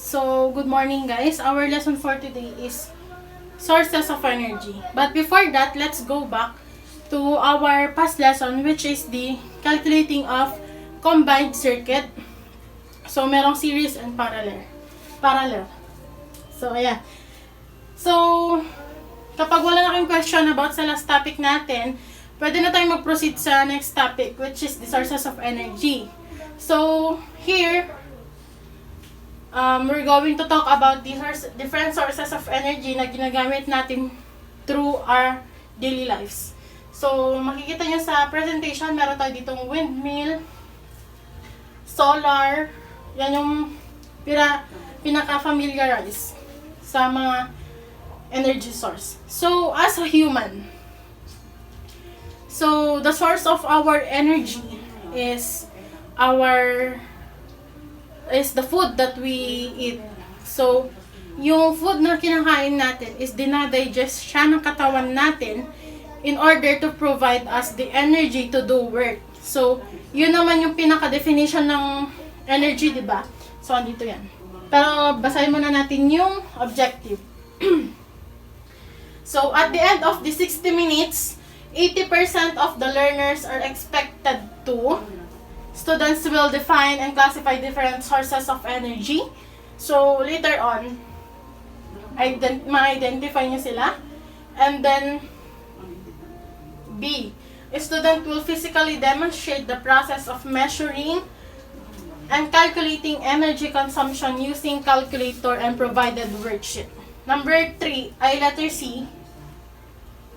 So, good morning guys. Our lesson for today is sources of energy. But before that, let's go back to our past lesson, which is the calculating of combined circuit. So, merong series and parallel. So, ayan. So, kapag wala na kayong question about sa last topic natin, pwede na tayong mag-proceed sa next topic, which is the sources of energy. So, here, we're going to talk about the different sources of energy na ginagamit natin through our daily lives. So, makikita nyo sa presentation, meron tayo ditong windmill, solar, yan yung pinaka-familiarize sa mga energy source. So, as a human, so the source of our energy is the food that we eat. So, yung food na kinakain natin is dinadigest siya ng katawan natin in order to provide us the energy to do work. So, yun naman yung pinaka-definition ng energy, di ba? So, andito yan. Pero, basahin muna natin yung objective. So, at the end of the 60 minutes, 80% of the learners are expected to. Students will define and classify different sources of energy. So, later on, ma-identify nyo sila. And then, B, a student will physically demonstrate the process of measuring and calculating energy consumption using calculator and provided worksheet. Number 3, letter C,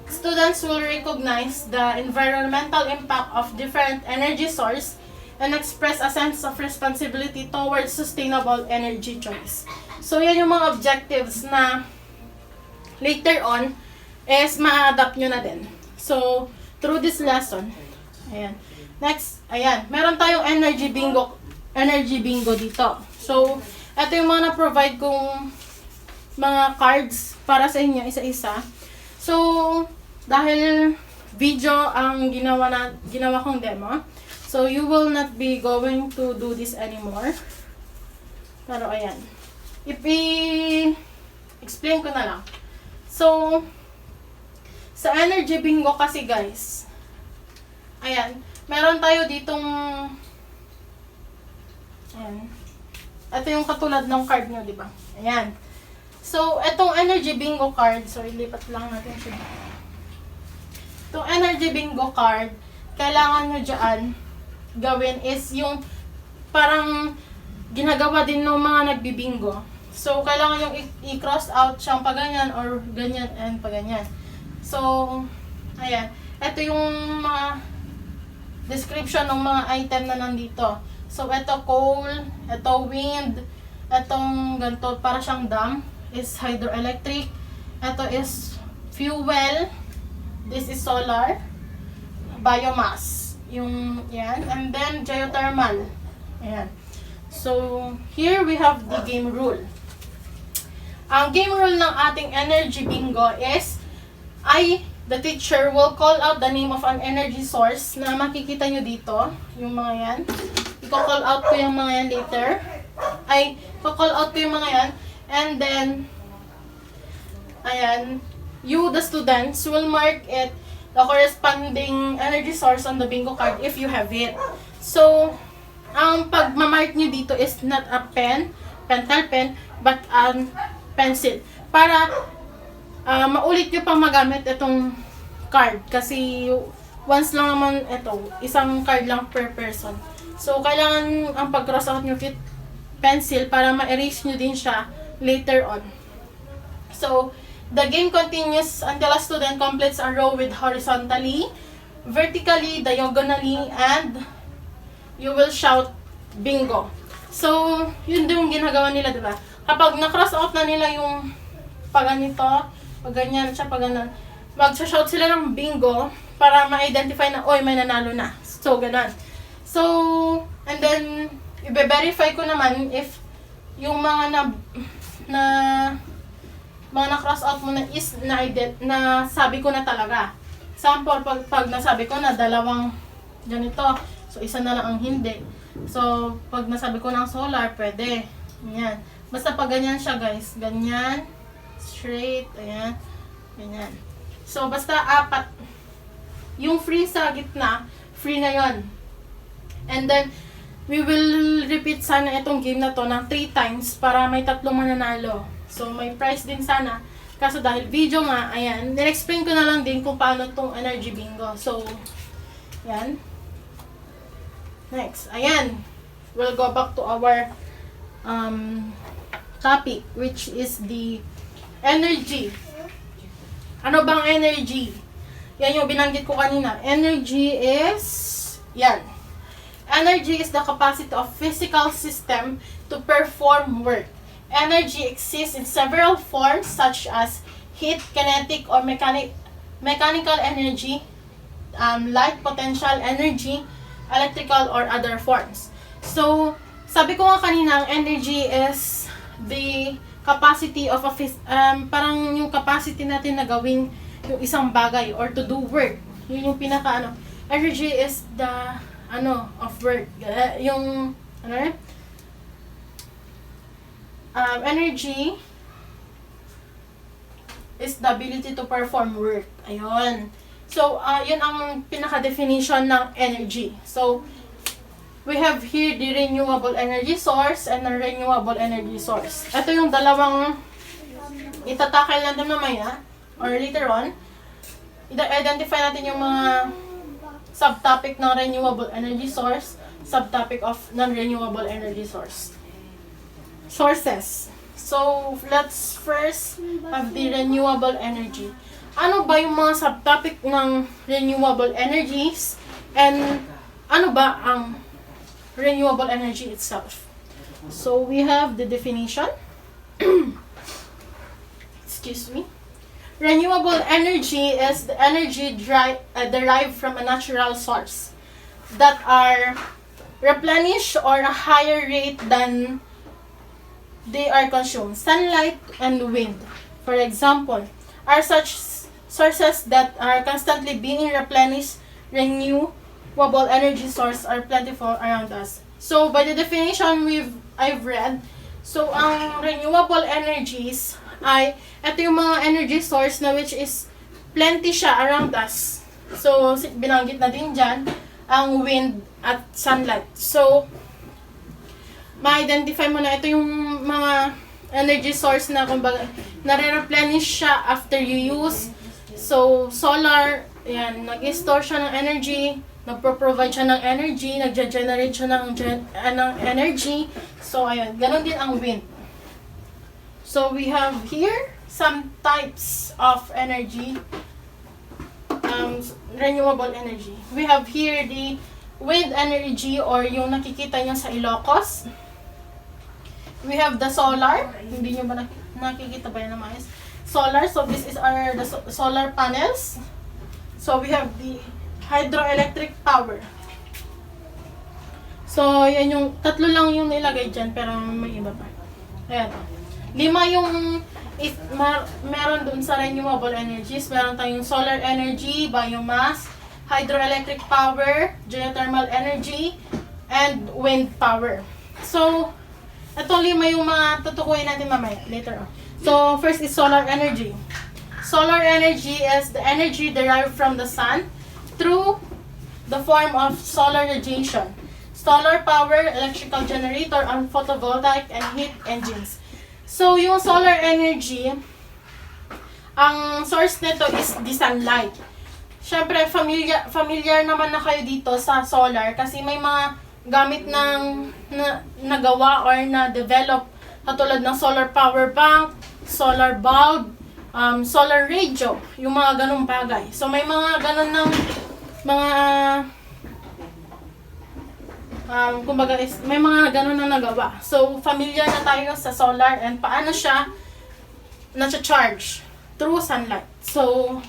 students will recognize the environmental impact of different energy source and express a sense of responsibility towards sustainable energy choice. So, yan yung mga objectives na later on is ma-adapt nyo na din. So, through this lesson, ayan. Next, ayan. Meron tayong energy bingo dito. So, ito yung mga na-provide kong mga cards para sa inyo, isa-isa. So, dahil video ang ginawa kong demo, so you will not be going to do this anymore. Pero ayan. Explain ko na lang. So, sa energy bingo kasi guys, ayan, meron tayo ditong, ayan, ito yung katulad ng card nyo, di ba? Ayan. So, itong energy bingo card, so ilipat lang natin siya. Itong energy bingo card, kailangan nyo dyan gawin is yung parang ginagawa din ng mga nagbibingo. So, kailangan yung i-cross out siyang paganyan or ganyan and paganyan. So, ayan. Ito yung mga description ng mga item na nandito. So, ito coal, ito wind, itong ganito, para siyang dam, is hydroelectric. Ito is fuel. This is solar. Biomass. Yung, yan. And then, geothermal. Ayan. So, here we have the game rule. Ang game rule ng ating energy bingo is, the teacher will call out the name of an energy source na makikita nyo dito. Yung mga yan. I-call out ko yung mga yan later. I-call out ko yung mga yan. And then, ayan, you, the students, will mark it, the corresponding energy source on the bingo card if you have it. So, ang pagmamark nyo dito is not a pentel pen, but a pencil. Para maulit nyo pang magamit itong card. Kasi once lang naman ito, isang card lang per person. So, kailangan ang pag-cross out nyo with pencil para ma-erase nyo din siya later on. So, the game continues until a student completes a row with horizontally, vertically, diagonally, and you will shout bingo. So, yun din yung ginagawa nila, diba? Kapag na-cross out na nila yung pag-ganito, pag-ganyan, siya pag-ganon, mag-shout sila ng bingo para ma-identify na, oy, may nanalo na. So, ganon. So, and then, i-verify ko naman if yung mga mga na-cross out mo na is na sabi ko na talaga. Sample, pag nasabi ko na dalawang ganito, so isa na lang ang hindi. So, pag nasabi ko ng solar, pwede. Yan. Basta pag ganyan siya guys. Ganyan. Straight. Ayan. Ganyan. So, basta 4. Yung free sa gitna, free na yon. And then, we will repeat sana itong game na to ng 3 times para may 3 mananalo. So, may prize din sana. Kaso dahil video nga, ayan, nil-explain ko na lang din kung paano itong energy bingo. So, yan. Next, ayan. We'll go back to our topic, which is the energy. Ano bang energy? Yan yung binanggit ko kanina. Energy is, yan. Energy is the capacity of physical system to perform work. Energy exists in several forms such as heat, kinetic, or mechanical energy, light, potential energy, electrical, or other forms. So, sabi ko nga kanina, ang energy is the capacity of a parang yung capacity natin na gawin yung isang bagay or to do work. Yun yung pinaka energy is the of work. Yung energy is the ability to perform work. Ayun. So, yun ang pinaka-definition ng energy. So, we have here the renewable energy source and the renewable energy source. Ito yung dalawang itatakal natin mamaya or later on. Identify natin yung mga subtopic ng renewable energy source, subtopic of non-renewable energy source. Sources. So, let's first have the renewable energy. Ano ba yung mga subtopic ng renewable energies and ano ba ang renewable energy itself? So, we have the definition. Excuse me. Renewable energy is the energy derived from a natural source that are replenished or a higher rate than they are consumed. Sunlight and wind, for example, are such sources that are constantly being replenished. Renewable energy sources are plentiful around us. So, by the definition I've read, so ang renewable energies ay ito yung mga energy source na which is plenty siya around us. So, binanggit na din dyan ang wind at sunlight. So, ma-identify mo na ito yung mga energy source na kumbaga nare-replenish siya after you use. So, solar, yan, nag-store siya ng energy, nagpro-provide siya ng energy, nag-generate siya ng energy. So, ayun, ganun din ang wind. So, we have here some types of energy, renewable energy. We have here the wind energy or yung nakikita nyo sa Ilocos. We have the solar. Hindi nyo ba nakikita ba yan na maayos? Solar. So, this is the solar panels. So, we have the hydroelectric power. So, yan yung, 3 lang yung nilagay dyan, pero may iba pa. Ayan. 5 yung meron dun sa renewable energies. Meron tayong solar energy, biomass, hydroelectric power, geothermal energy, and wind power. So, ito 5 yung mga tutukuyin natin mamaya, later on. So, first is solar energy. Solar energy is the energy derived from the sun through the form of solar radiation. Solar power, electrical generator, and photovoltaic and heat engines. So, yung solar energy, ang source nito is the sunlight. Siyempre, familiar naman na kayo dito sa solar kasi may mga gamit ng nagawa or na-develop katulad ng solar power bank, solar bulb, solar radio, yung mga ganung bagay. So, may mga ganun ng mga kumbaga may mga ganun na nagawa. So, familiar na tayo sa solar and paano siya na-charge through sunlight. So,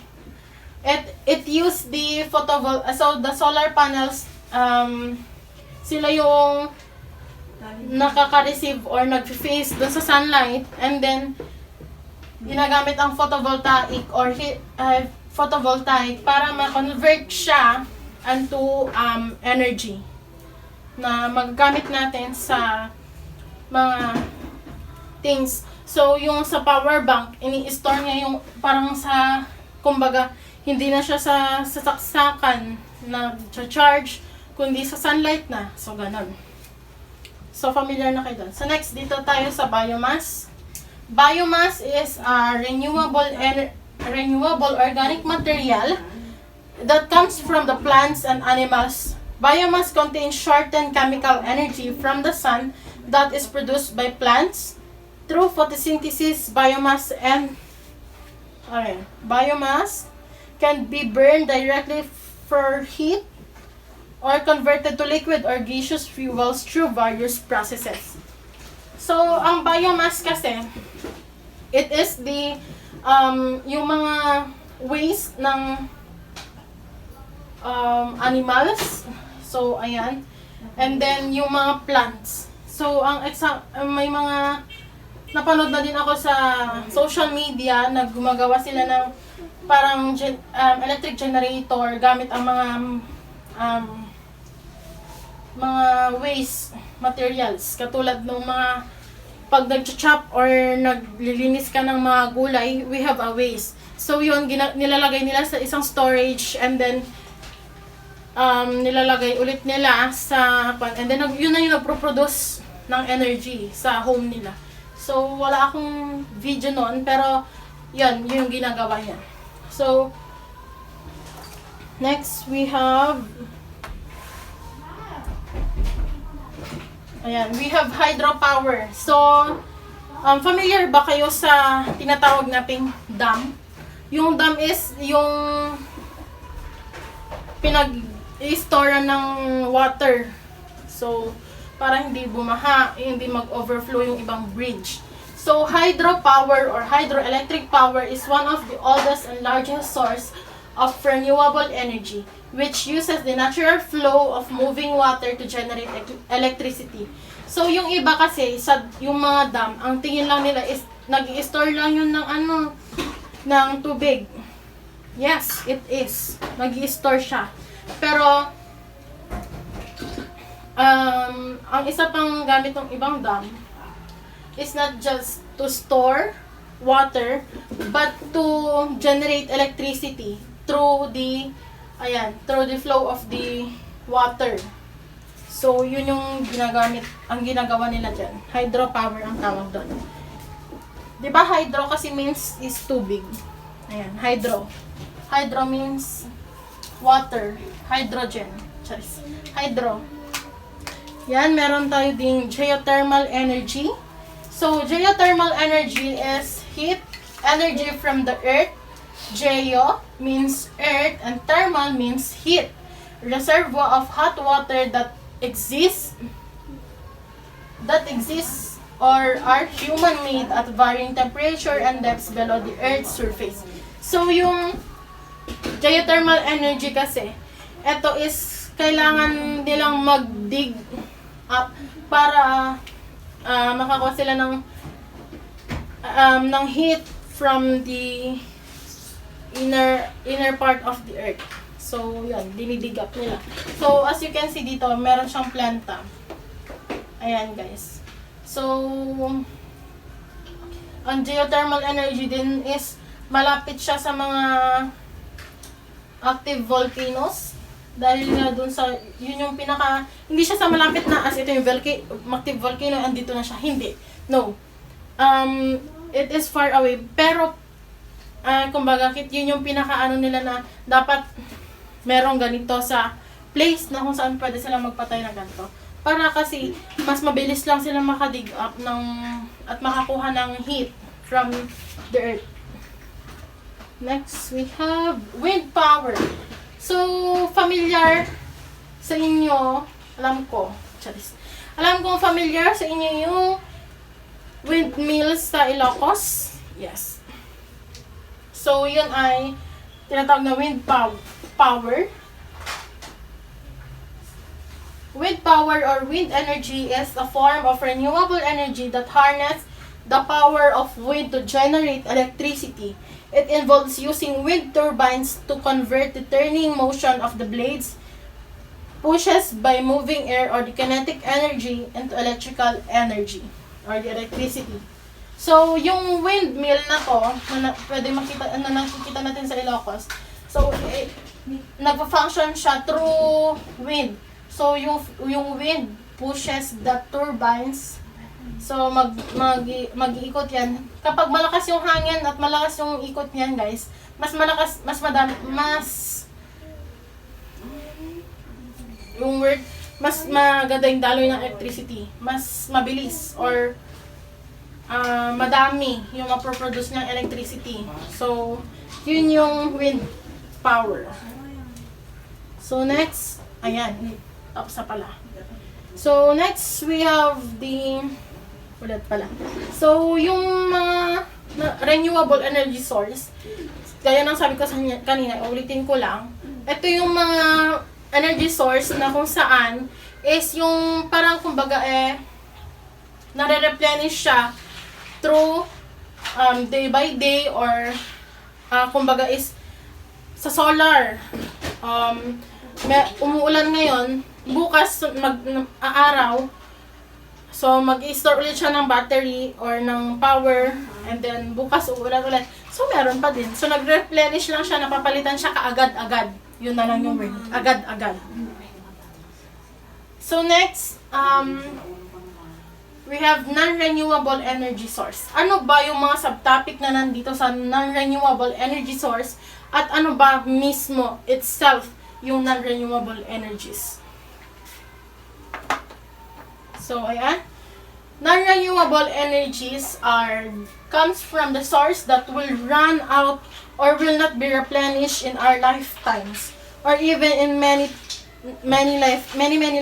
it use the so the solar panels, sila yung nakaka-receive or nag-face dun sa sunlight and then ginagamit ang photovoltaic or photovoltaic para ma-convert siya into energy na magagamit natin sa mga things. So, yung sa power bank, ini-store niya yung parang sa, kumbaga, hindi na siya sa saksakan na charge, kundi sa sunlight na. So, ganun. So, familiar na kayo doon. So, next, dito tayo sa biomass. Biomass is a renewable organic material that comes from the plants and animals. Biomass contains shortened chemical energy from the sun that is produced by plants through photosynthesis. Biomass can be burned directly for heat or converted to liquid or gaseous fuels through various processes. So, ang biomass kasi, it is the yung mga waste ng animals. So, ayan. And then, yung mga plants. So, may mga napanood na din ako sa social media na gumagawa sila ng parang electric generator gamit ang mga waste materials. Katulad ng mga pag nag-chop or naglilinis ka ng mga gulay, we have a waste. So, yun, nilalagay nila sa isang storage and then nilalagay ulit nila sa and then yun na yung nagpo-produce ng energy sa home nila. So, wala akong video noon, pero yun yung ginagawa niya. So, next we have we have hydropower. So, familiar ba kayo sa tinatawag nating dam? Yung dam is yung pinag-i-store ng water. So, para hindi bumaha, hindi mag-overflow yung ibang bridge. So, hydropower or hydroelectric power is one of the oldest and largest source of renewable energy, which uses the natural flow of moving water to generate electricity. So, yung iba kasi, yung mga dam, ang tingin lang nila is, nag-i-store lang yun ng tubig. Yes, it is. Nag-i-store siya. Pero, ang isa pang gamit ng ibang dam is not just to store water, but to generate electricity through the flow of the water. So, yun yung ginagawa nila dyan. Hydropower ang tawag doon. Diba hydro kasi means is tubig. Ayan, hydro. Hydro means water. Hydrogen. Charis. Hydro. Yan, meron tayo ding geothermal energy. So, geothermal energy is heat energy from the earth. Geo means earth and thermal means heat. Reservoir of hot water that exists or are human-made at varying temperature and depths below the earth's surface. So, yung geothermal energy kasi, ito is kailangan nilang mag-dig up para makakuha sila ng heat from the inner part of the earth. So, yun, dinidig up nila. So, as you can see dito, meron siyang planta. Ayan, guys. So, ang geothermal energy din is malapit siya sa mga active volcanoes. Dahil nga dun sa, yun yung hindi siya sa malapit na as ito yung active volcano, andito na siya. Hindi. No. It is far away. Pero, kumbaga, yun yung nila na dapat merong ganito sa place na kung saan pwede silang magpatay ng ganito. Para kasi, mas mabilis lang sila makadig up at makakuha ng heat from the earth. Next, we have wind power. So, familiar sa inyo, alam ko familiar sa inyo yung windmills sa Ilocos. Yes. So, yun ay tinatawag na wind power. Wind power or wind energy is a form of renewable energy that harness the power of wind to generate electricity. It involves using wind turbines to convert the turning motion of the blades, pushes by moving air or the kinetic energy into electrical energy or the electricity. So, yung windmill na to, pwede makita, nakikita natin sa Ilocos. So, nagpa-function siya through wind. So, yung wind pushes the turbines. So, mag-iikot yan. Kapag malakas yung hangin at malakas yung ikot niyan, guys, mas maganda yung daloy ng electricity. Mas mabilis or madami yung maproproduce ng electricity. So, yun yung wind power. So, next, ayan, tapos na pala. So, next, we have the, ulit pala. So, yung mga renewable energy source, gaya ng sabi ko kanina, ulitin ko lang, ito yung mga energy source na kung saan is yung parang kumbaga nare-replenish siya through day by day or kumbaga is sa solar. Umuulan ngayon, bukas mag-aaraw, so mag-i-store ulit siya ng battery or ng power, and then bukas uulan ulit. So meron pa din. So nag-replenish lang siya, napapalitan siya kaagad-agad. Yun na lang yung word. Agad-agad. So next, we have non-renewable energy source. Ano ba yung mga subtopic na nandito sa non-renewable energy source at ano ba mismo itself yung non-renewable energies? So, ayan. Non-renewable energies comes from the source that will run out or will not be replenished in our lifetimes or even in many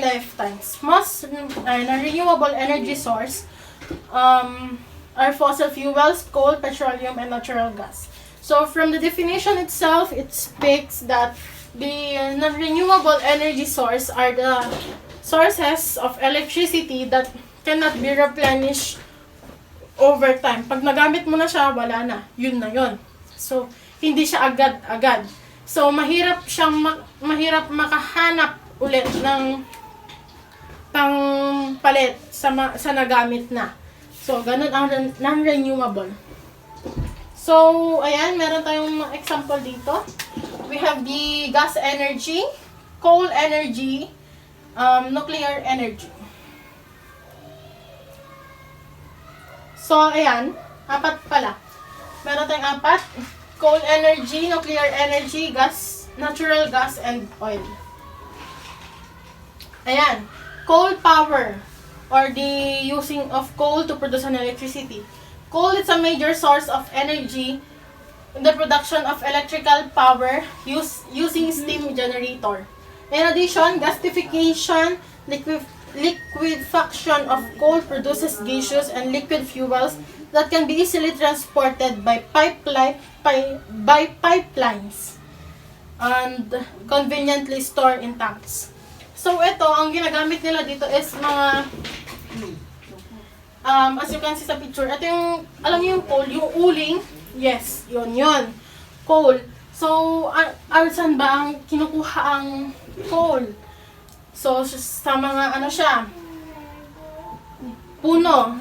lifetimes. Most non-renewable energy source are fossil fuels, coal, petroleum, and natural gas. So from the definition itself, it speaks that the non-renewable energy source are the sources of electricity that cannot be replenished over time. Pag nagamit mo na siya, wala na. Yun na yun. So, hindi siya agad-agad. So, mahirap makahanap ulit ng pangpalit sa nagamit na. So, ganun ang non-renewable. So, ayan, meron tayong example dito. We have the gas energy, coal energy, nuclear energy. So, ayan, apat pala. Meron tayong apat. Coal energy, nuclear energy, gas, natural gas, and oil. Ayan. Coal power, or the using of coal to produce an electricity. Coal is a major source of energy in the production of electrical power using steam generator. In addition, gasification, liquefaction of coal produces gaseous and liquid fuels that can be easily transported by pipelines and conveniently stored in tanks. So ito, ang ginagamit nila dito is mga as you can see sa picture, ito yung, alam niyo yung coal, yung uling, yes, yun, coal. So, saan ba ang kinukuha ang coal? So, sa mga siya, puno.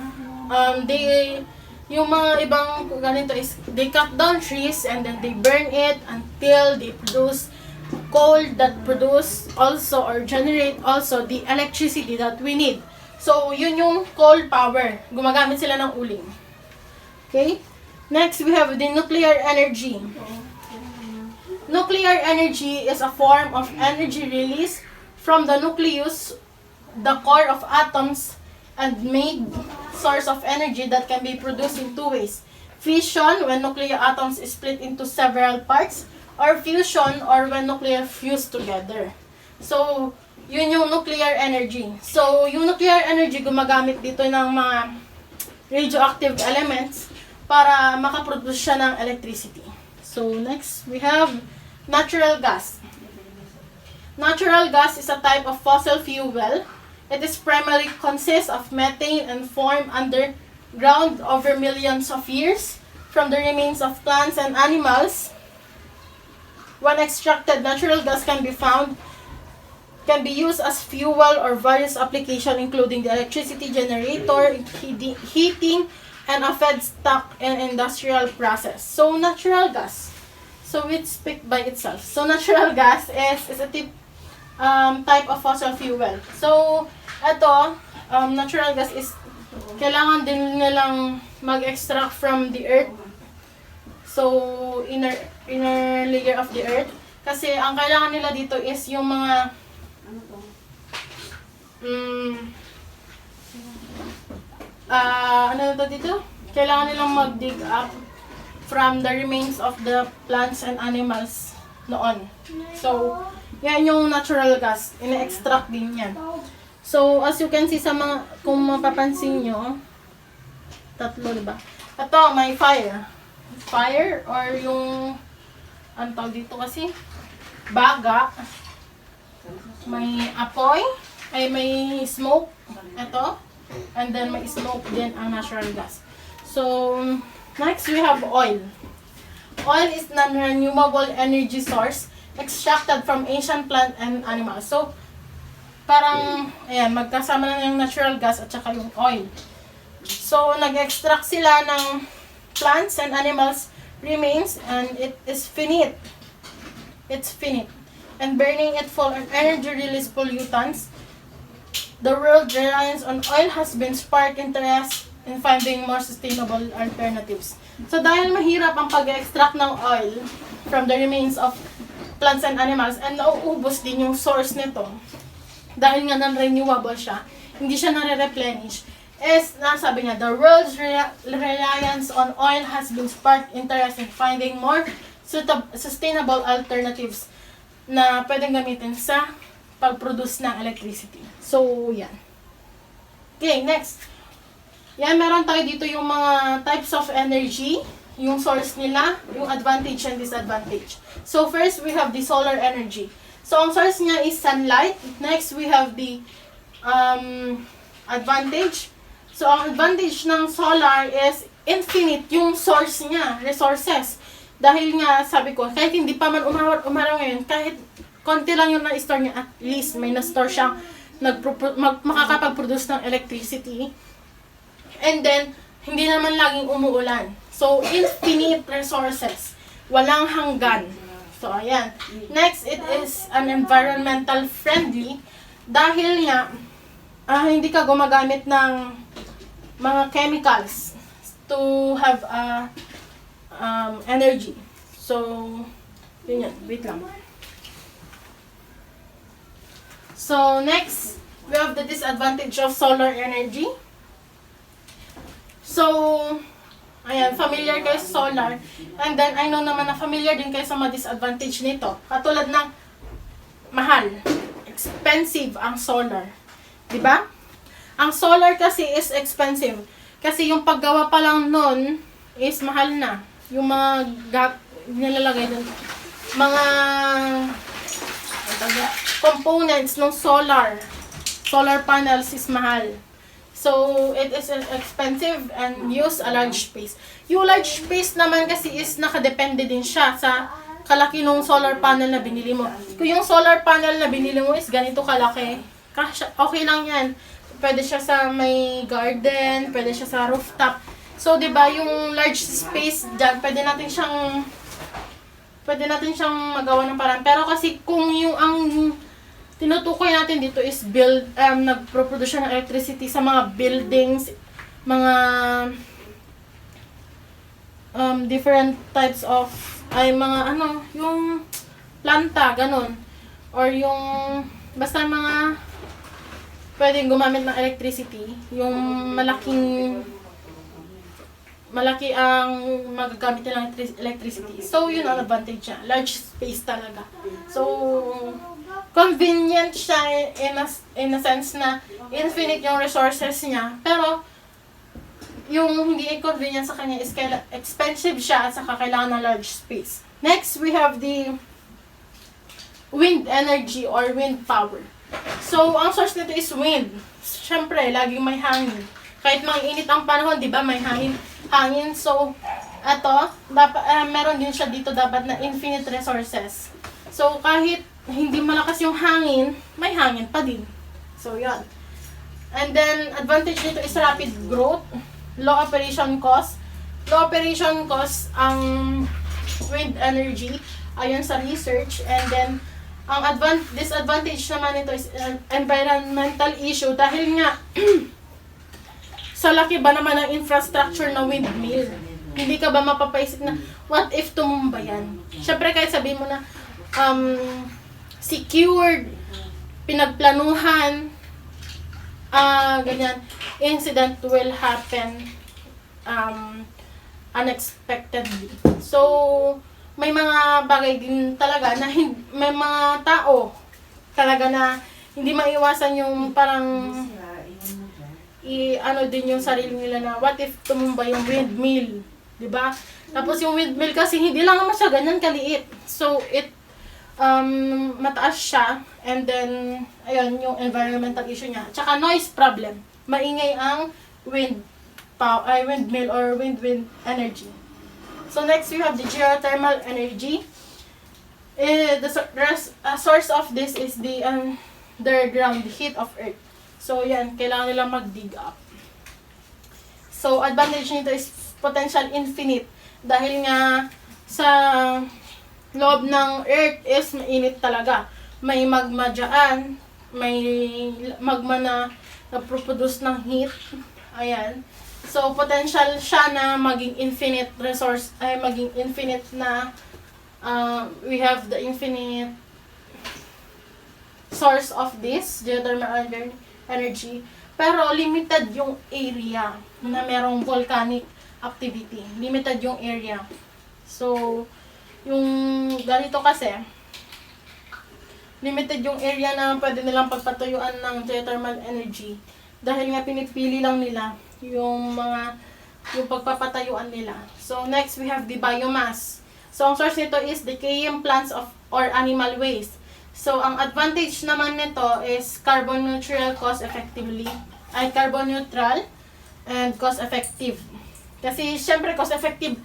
Yung mga ibang ganito is, they cut down trees and then they burn it until they produce coal that produce also or generate also the electricity that we need. So, yun yung coal power. Gumagamit sila ng uling. Okay? Next, we have the nuclear energy. Nuclear energy is a form of energy release from the nucleus, the core of atoms, and made source of energy that can be produced in two ways. Fission, when nuclear atoms is split into several parts, or fusion, or when nuclear fuse together. So, yun yung nuclear energy. So, yung nuclear energy, gumagamit dito ng mga radioactive elements para makaproduce siya ng electricity. So, next, we have natural gas. Natural gas is a type of fossil fuel. It is primarily consists of methane and formed underground over millions of years from the remains of plants and animals. When extracted, natural gas can be used as fuel or various applications including the electricity generator, heating, and a feedstock in industrial process. So, natural gas. So, it speaks by itself. So, natural gas is a type of fossil fuel. So, ito, natural gas is kailangan din nilang mag-extract from the earth. So, inner layer of the earth. Kasi, ang kailangan nila dito is yung mga ano ito dito? Kailangan nilang mag-dig up from the remains of the plants and animals noon. So, yan yung natural gas. Ina-extract din yan. So, as you can see sa mga, kung mapapansin nyo, tatlo, diba? Ito, may fire. Fire, or yung, ano tawag dito kasi? Baga. May apoy. Ay, may smoke. Ito. And then, may smoke din ang natural gas. So, next we have oil. Oil is non-renewable energy source extracted from ancient plant and animals. So, parang, ayan, magkasama na yung natural gas at saka yung oil. So, nag-extract sila ng plants and animals remains and it is finite. It's finite. And burning it for an energy release pollutants. The world reliance on oil has been sparked interest in finding more sustainable alternatives. So, dahil mahirap ang pag-extract ng oil from the remains of plants and animals and nauubos din yung source nito, dahil nga non-renewable siya, hindi siya nare-replenish, nasabi niya, the world's reliance on oil has been sparked interest in finding more sustainable alternatives na pwedeng gamitin sa pag-produce ng electricity. So, yan. Okay, next. Yan, meron tayo dito yung mga types of energy, yung source nila, yung advantage and disadvantage. So, first, we have the solar energy. So, ang source niya is sunlight. Next, we have the advantage. So, ang advantage ng solar is infinite yung source niya, resources. Dahil nga, sabi ko, kahit hindi pa man umaraw ngayon, kahit konti lang yung na-store niya, at least may na-store siyang makakapag-produce ng electricity. And then, hindi naman laging umuulan. So, infinite resources. Walang hanggan. So, ayan. Next, it is an environmental friendly dahil nga, hindi ka gumagamit ng mga chemicals to have energy. So, yun yan. Wait lang. So, next, we have the disadvantage of solar energy. So, ayan, familiar kayo sa solar. And then, I know naman na familiar din kayo sa mga disadvantage nito. Katulad ng mahal. Expensive ang solar. Diba? Ang solar kasi is expensive. Kasi yung paggawa pa lang nun is mahal na. Yung mga nilalagay dun. Mga components ng solar panels is mahal. So, it is expensive and use a large space. Yung large space naman kasi is nakadepende din siya sa kalaki ng solar panel na binili mo. Kung yung solar panel na binili mo is ganito kalaki, okay lang yan. Pwede siya sa may garden, pwede siya sa rooftop. So, di ba yung large space dyan, pwede natin siyang magawa ng paraan. Pero kasi kung yung ang tinutukoy natin dito is nagproproduce siya ng electricity sa mga buildings, mga different types of, yung planta, ganun. Or yung, basta mga pwedeng gumamit ng electricity, yung malaki ang magagamit nilang electricity. So, yun ang advantage niya. Large space talaga. So, convenient siya in a sense na infinite yung resources niya. Pero, yung hindi inconvenient sa kanya is expensive siya at saka kailangan ng large space. Next, we have the wind energy or wind power. So, ang source nito is wind. Siyempre, laging may hangin. Kahit mainit ang panahon, di ba, may hangin. So, meron din siya dito dapat na infinite resources. So, kahit hindi malakas yung hangin, may hangin pa din. So, yun. And then, advantage nito is rapid growth. low operation cost. Low operation cost ang wind energy ayon sa research, and then ang disadvantage naman nito is environmental issue dahil nga sa laki ba naman ng infrastructure na windmill. Hindi ka ba mapapaisip na what if tumumba yan? Syempre kahit sabihin mo na secured, pinagplanuhan, ganyan, incident will happen unexpectedly. So, may mga bagay din talaga na may mga tao talaga na hindi maiwasan yung parang ano din yung sarili nila na what if tumumba yung windmill, 'di ba? Tapos yung windmill kasi hindi lang naman siya ganyan kaliit. So, mataas siya, and then ayun yung environmental issue niya. Tsaka noise problem. Maingay ang windmill or wind energy. So next we have the geothermal energy. The source of this is the underground heat of earth. So yan, kailangan nilang mag-dig up. So advantage nito is potential infinite dahil nga sa loob ng earth is mainit talaga. May magma dyan, may magma na nagproproduce ng heat. Ayan. So, potential siya na maging infinite resource, ay maging infinite na we have the infinite source of this geothermal energy. Pero, limited yung area na merong volcanic activity. Limited yung area. So, yung ganito kasi, limited yung area na pwede nilang pagpatuyuan ng geothermal energy. Dahil nga pinipili lang nila yung pagpapatayuan nila. So next we have the biomass. So ang source nito is decaying plants or animal waste. So ang advantage naman nito is carbon neutral carbon neutral and cost effective. Kasi syempre cost effective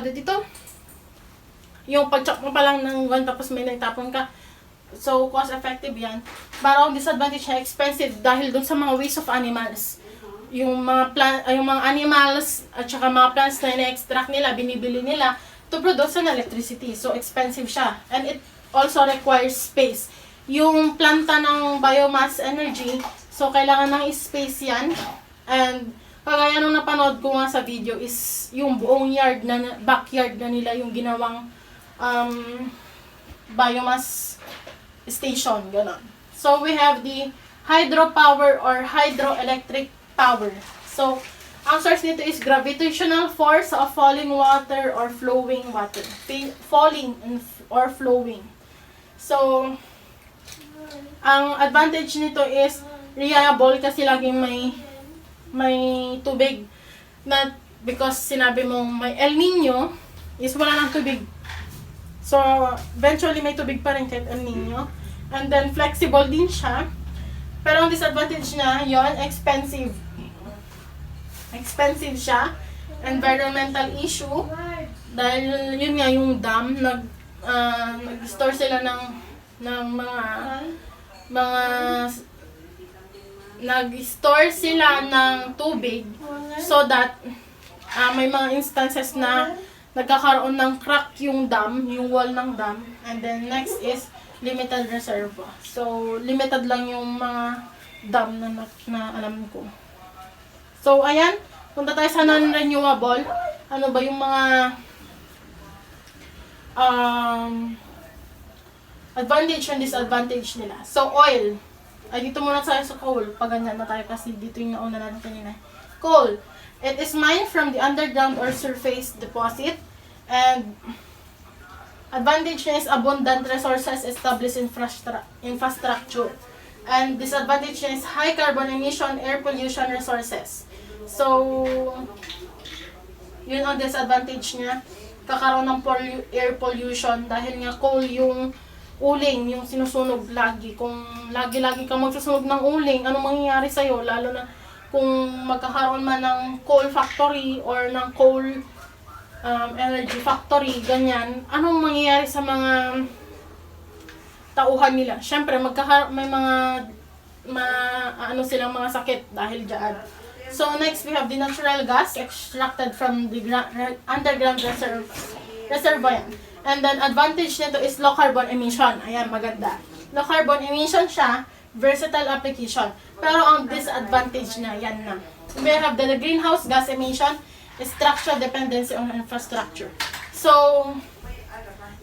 dito yung pag-chop mo pa lang ng one tapos may naitapon ka. So, cost-effective yan. Pero ang disadvantage niya, expensive dahil dun sa mga waste of animals. Yung mga animals at saka mga plants na ina-extract nila, binibili nila to produce an electricity. So, expensive siya. And it also requires space. Yung planta ng biomass energy, so kailangan ng space yan. And kagaya nung napanood ko nga sa video is yung buong backyard na nila yung ginawang biomass station, gano'n. So, we have the hydropower or hydroelectric power. So, ang source nito is gravitational force of falling water or flowing water. Falling or flowing. So, ang advantage nito is reliable kasi laging may tubig na because sinabi mong may El Nino is wala nang tubig. So, eventually may tubig pa rin kahit El Nino. And then, flexible din siya. Pero ang disadvantage niya, yon expensive. Expensive siya. Environmental issue. Dahil yun nga yung dam, nag-store sila ng nag-store sila ng tubig so that may mga instances na nagkakaroon ng crack yung dam, yung wall ng dam. And then next is limited reservoir. So, limited lang yung mga dam na alam ko. So, ayan. Punta tayo sa non-renewable. Ano ba yung mga advantage and disadvantage nila. So, oil. Ay, dito muna tayo sa coal. Pag ganyan na tayo kasi dito yung nauna natin kanina. Coal. It is mined from the underground or surface deposit. And advantage niya is abundant resources, established infrastructure. And disadvantage niya is high carbon emission, air pollution resources. So, yun ang disadvantage niya. Kakaroon ng air pollution dahil nga coal yung uling, yung sinusunog lagi. Kung lagi-lagi kang magsusunog ng uling, anong mangyayari sa'yo? Lalo na kung magkakaroon man ng coal factory or ng coal energy factory, ganyan, anong mangyayari sa mga tauhan nila? Siyempre, may mga ano silang mga sakit dahil dyan. So next, we have the natural gas extracted from the underground reservoir. And then advantage nito is low carbon emission. Ayan, maganda. Low carbon emission siya, versatile application. Pero ang disadvantage na, yan na. We have the greenhouse gas emission, structural dependency on infrastructure. So,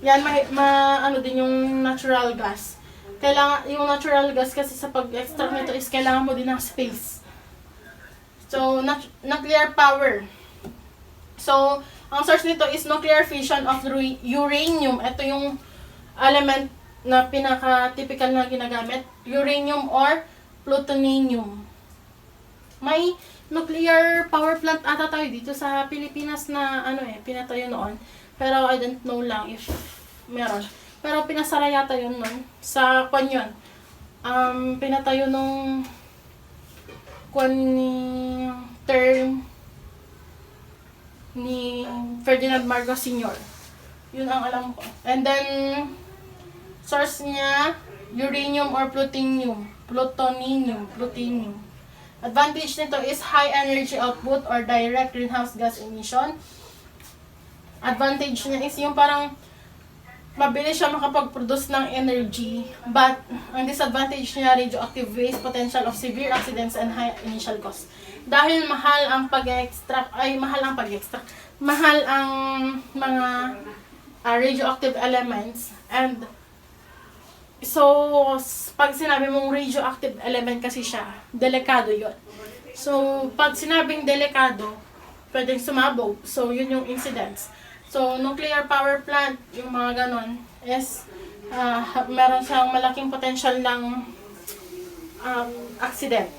yan, ano din yung natural gas. Kailangan, yung natural gas kasi sa pag-extract nito is kailangan mo din ng space. So, nuclear power. So, ang source nito is nuclear fission of uranium. Ito yung element na pinaka-typical na ginagamit. Uranium or plutonium. May nuclear power plant ata tayo dito sa Pilipinas na pinatayo noon. Pero I don't know lang if meron. Pero pinasara yata yun noon. Sa kwan yun. Pinatayo nung kwan term ni Ferdinand Marcos Sr. Yun ang alam ko. And then, source niya, uranium or plutonium. Plutonium. Advantage nito is high energy output or direct greenhouse gas emission. Advantage niya is yung parang mabilis siya makapag-produce ng energy, but ang disadvantage niya, radioactive waste, potential of severe accidents, and high initial cost. Dahil mahal ang mga radioactive elements, and so, pag sinabi mong radioactive element kasi siya, delikado yun. So, pag sinabing delikado, pwedeng sumabog. So, yun yung incidents. So, nuclear power plant, yung mga ganon, is meron siyang malaking potential ng accident.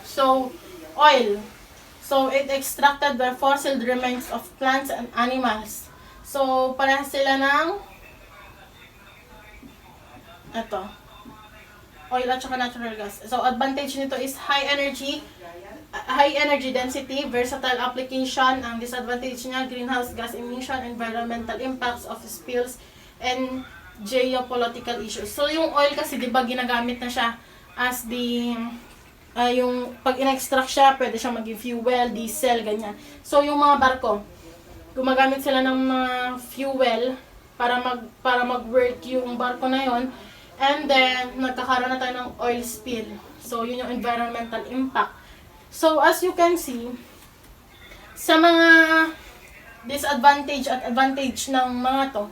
So, oil. So, it extracted by fossil remains of plants and animals. So, parehas sila ng oil at saka natural gas. So, advantage nito is high energy density, versatile application. Ang disadvantage niya, greenhouse gas emission, environmental impacts of spills, and geopolitical issues. So, yung oil kasi, di ba, ginagamit na siya as the, yung pag in-extract siya, pwede siya maging fuel, diesel, ganyan. So, yung mga barko, gumagamit sila ng mga fuel para mag-work yung barko na yon. And then, nagkakaroon na tayo ng oil spill. So, yun yung environmental impact. So, as you can see, sa mga disadvantage at advantage ng mga to,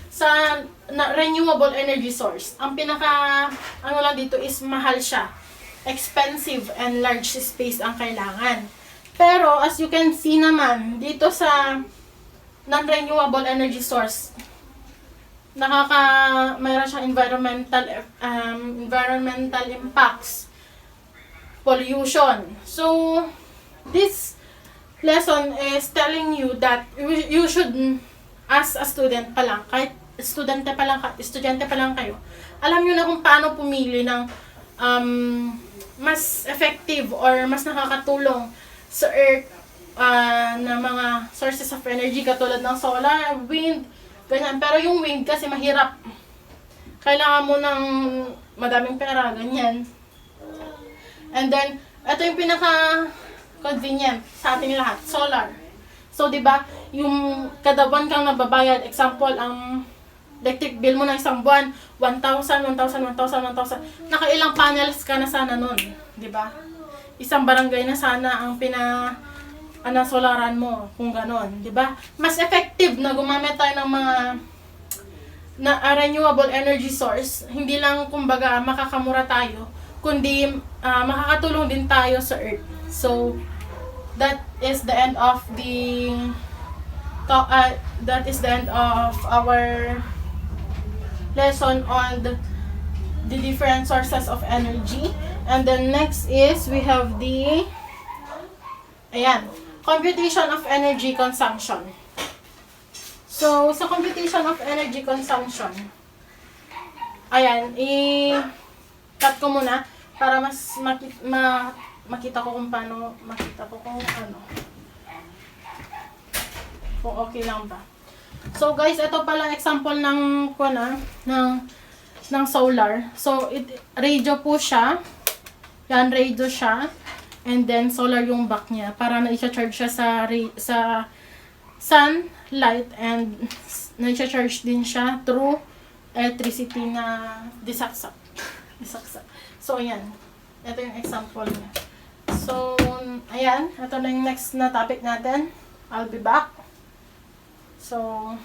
sa renewable energy source, ang lang dito is mahal siya. Expensive and large space ang kailangan. Pero, as you can see naman, dito sa non-renewable energy source, mayroon siyang environmental impacts, pollution. So, this lesson is telling you that you should, as a student pa lang, kahit estudyante pa lang kayo, alam nyo na kung paano pumili ng mas effective or mas nakakatulong sa earth na mga sources of energy katulad ng solar, wind, ganyan. Pero yung wind kasi mahirap. Kailangan mo ng madaming pera, ganyan. And then, ito yung pinaka-convenient sa ating lahat, solar. So, di ba, yung kada buwan kang nababayad, example, ang electric bill mo na isang buwan, 1,000. Nakailang panels ka na sana nun, di ba? Isang barangay na sana ang solaran mo, kung ganon, di ba? Mas effective na gumamit tayo ng mga renewable energy source, hindi lang kumbaga makakamura tayo, kundi makakatulong din tayo sa earth. So, that is the end of our lesson on the different sources of energy. And then next is we have computation of energy consumption. So, sa computation of energy consumption, i-cut ko muna para mas makita ko kung kung okay lang ba. So guys, ito pala example ng ng solar. So, radio po siya. Yan, radio siya. And then, solar yung back niya. Para na-charge siya sa sunlight. And na-charge din siya through electricity na disaksak. So, ayan. Ito yung example niya. So, ayan. Ito na yung next na topic natin. I'll be back. So,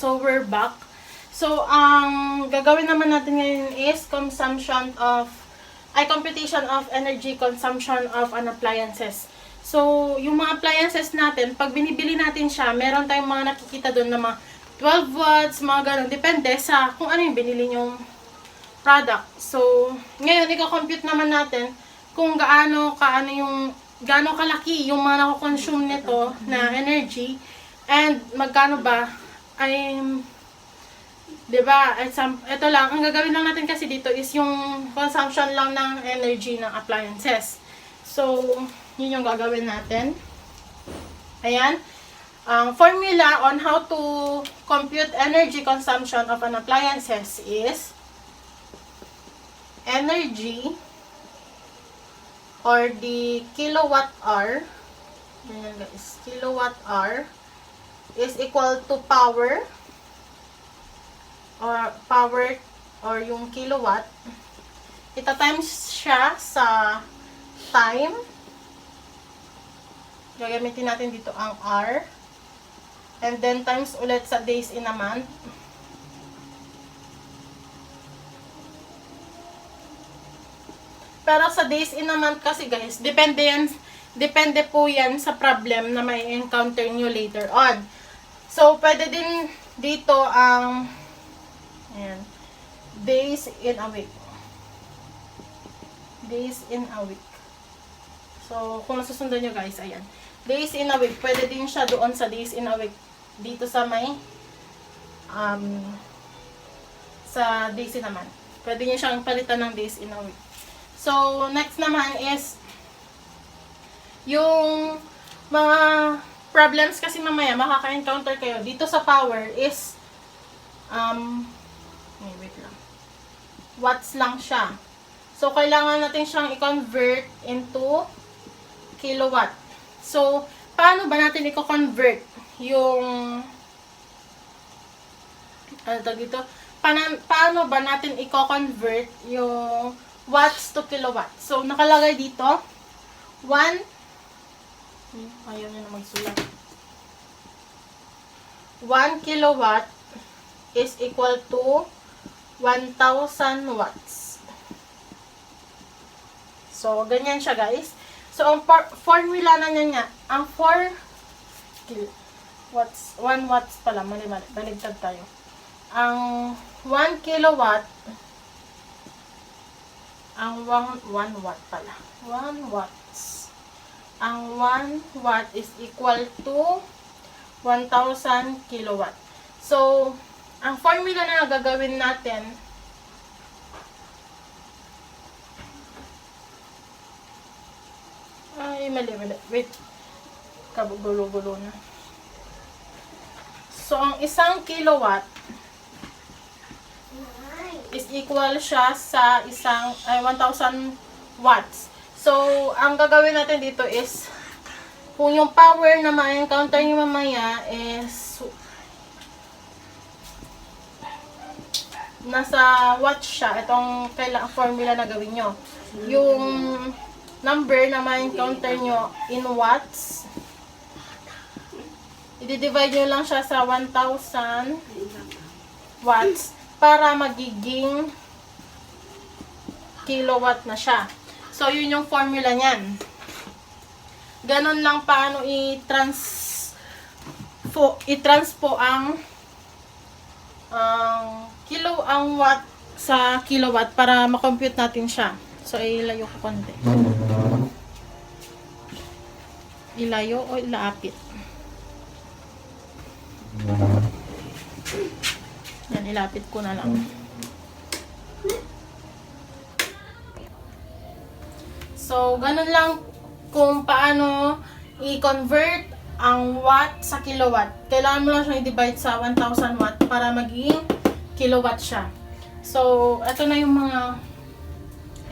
we're back. So, ang gagawin naman natin ngayon is computation of energy consumption of an appliances. So, yung mga appliances natin, pag binibili natin siya, meron tayong mga nakikita doon na mga 12 watts, mga ganun. Depende sa kung ano yung binili nyong product. So, ngayon, i-compute naman natin kung gaano kalaki yung mga nako-consume nito na energy and magkano ba ay, diba, ito lang, ang gagawin lang natin kasi dito is yung consumption lang ng energy ng appliances. So, yun yung gagawin natin. Ayan. Ang formula on how to compute energy consumption of an appliances is energy or the kilowatt hour. Ganyan guys. Kilowatt hour is equal to power or yung kilowatt. Ita times siya sa time. Gagamitin natin dito ang hour. And then times ulit sa days in a month. Pero sa days in a month kasi guys, depende po yan sa problem na may encounter nyo later on. So, pwede din dito ang days in a week. Days in a week. So, kung nasusundan nyo guys, ayan. Days in a week, pwede din siya doon sa days in a week. Dito sa may sa days in a month. Pwede nyo siyang palitan ng days in a week. So, next naman is yung mga problems kasi mamaya makaka-encounter kayo dito sa power is wait lang. Watts lang siya. So, kailangan natin siyang i-convert into kilowatt. So, paano ba natin i-convert yung paano ba natin i-convert yung watts to kilowatt? So, nakalagay dito 1 kilowatt is equal to 1,000 watts. So, ganyan siya guys. So, ang formula na niya, ang 4 watts, 1 watts pala, mali, baligtad tayo. Ang 1 kilowatt, ang 1 watt pala, 1 watts. Ang 1 watt is equal to 1,000 kilowatt. So, ang formula na gagawin natin, mali. Wait. Kagulo-gulo na. So, ang isang kilowatt is equal siya sa 1,000 watts. So, ang gagawin natin dito is, kung yung power na ma-encounter nyo mamaya is nasa watts siya, itong formula na gawin nyo. Yung number na ma-encounter nyo in watts, i-divide nyo lang siya sa 1,000 watts para magiging kilowatt na siya. So, yun yung formula niyan. Ganon lang paano i-transpo ang watt sa kilowatt para makompute natin siya. So, ilayo ko konti. Ilayo o ilaapit? Yan, ilapit ko na lang. So, ganun lang kung paano i-convert ang watt sa kilowatt. Kailangan mo lang siyang i-divide sa 1,000 watt para maging kilowatt siya. So, ito na yung mga,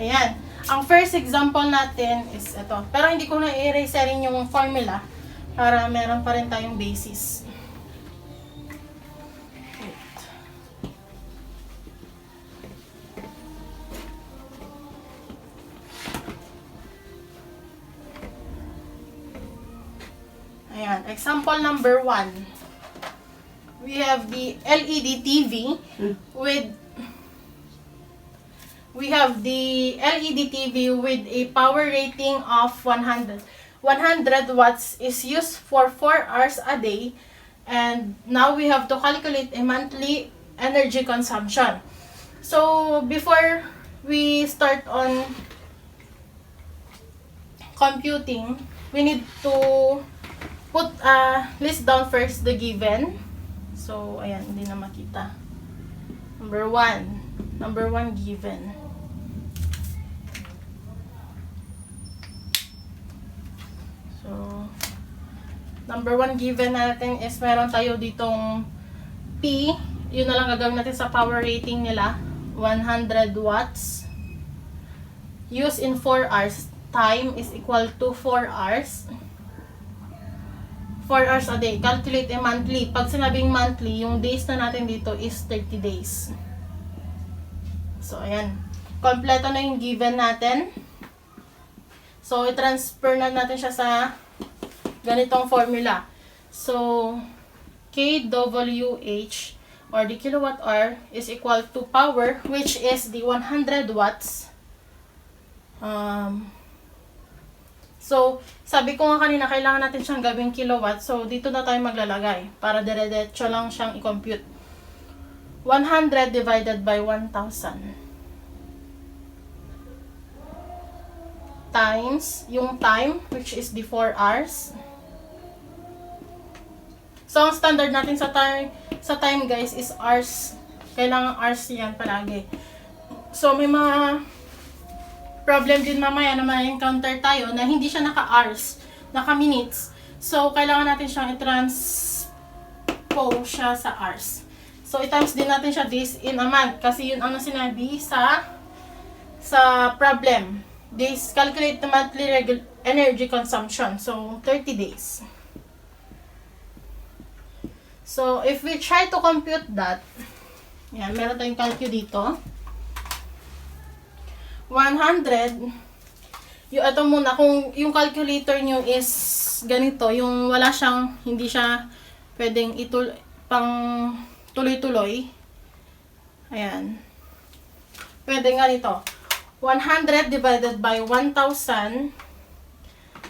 ayan. Ang first example natin is ito. Pero hindi ko na i-eraserin yung formula para meron pa rin tayong basis. Ayan, example number 1. We have the LED TV with a power rating of 100. 100 watts is used for 4 hours a day, and now we have to calculate a monthly energy consumption. So before we start on computing, we need to list down first the given. So ayan, hindi na makita. Number 1 given. So, number 1 given natin is meron tayo ditong P. Yun na lang gagawin natin sa power rating nila. 100 watts. Use in 4 hours. Time is equal to 4 hours. 4 hours a day. Calculate a monthly. Pag sinabing monthly, yung days na natin dito is 30 days. So, ayan. Kompleto na yung given natin. So, i-transfer na natin siya sa ganitong formula. So, kWh or the kilowatt hour is equal to power, which is the 100 watts. So, sabi ko nga kanina, kailangan natin siyang gawing kilowatt. So, dito na tayo maglalagay para dire-diretso lang siyang i-compute. 100 divided by 1,000. Times yung time, which is the 4 hours. So, ang standard natin sa time guys is hours. Kailangan hours yan palagi. So, may mga problem din mamaya na may encounter tayo na hindi siya naka-hours, naka-minutes. So, kailangan natin siyang i-transpose siya sa hours. So, i-times din natin siya days in a month kasi yun ang sinabi sa problem. Days, calculate the monthly energy consumption. So, 30 days. So, if we try to compute that, yan, meron tayong calcu dito. 100, yung ito muna, kung yung calculator nyo is ganito, yung wala siyang, hindi siya pwedeng pang tuloy-tuloy. Ayan. Pwede nga nito. 100 divided by 1,000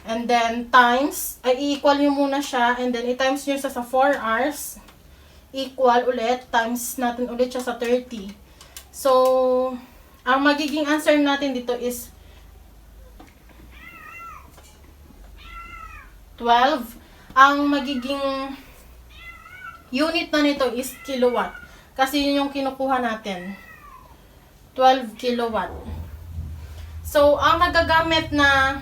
and then times, ay i-equal nyo muna siya and then i-times nyo siya sa 4 hours equal ulit, times natin ulit siya sa 30. So, ang magiging answer natin dito is 12. Ang magiging unit na nito is kilowatt kasi yun yung kinukuha natin, 12 kilowatt. So, ang nagagamit na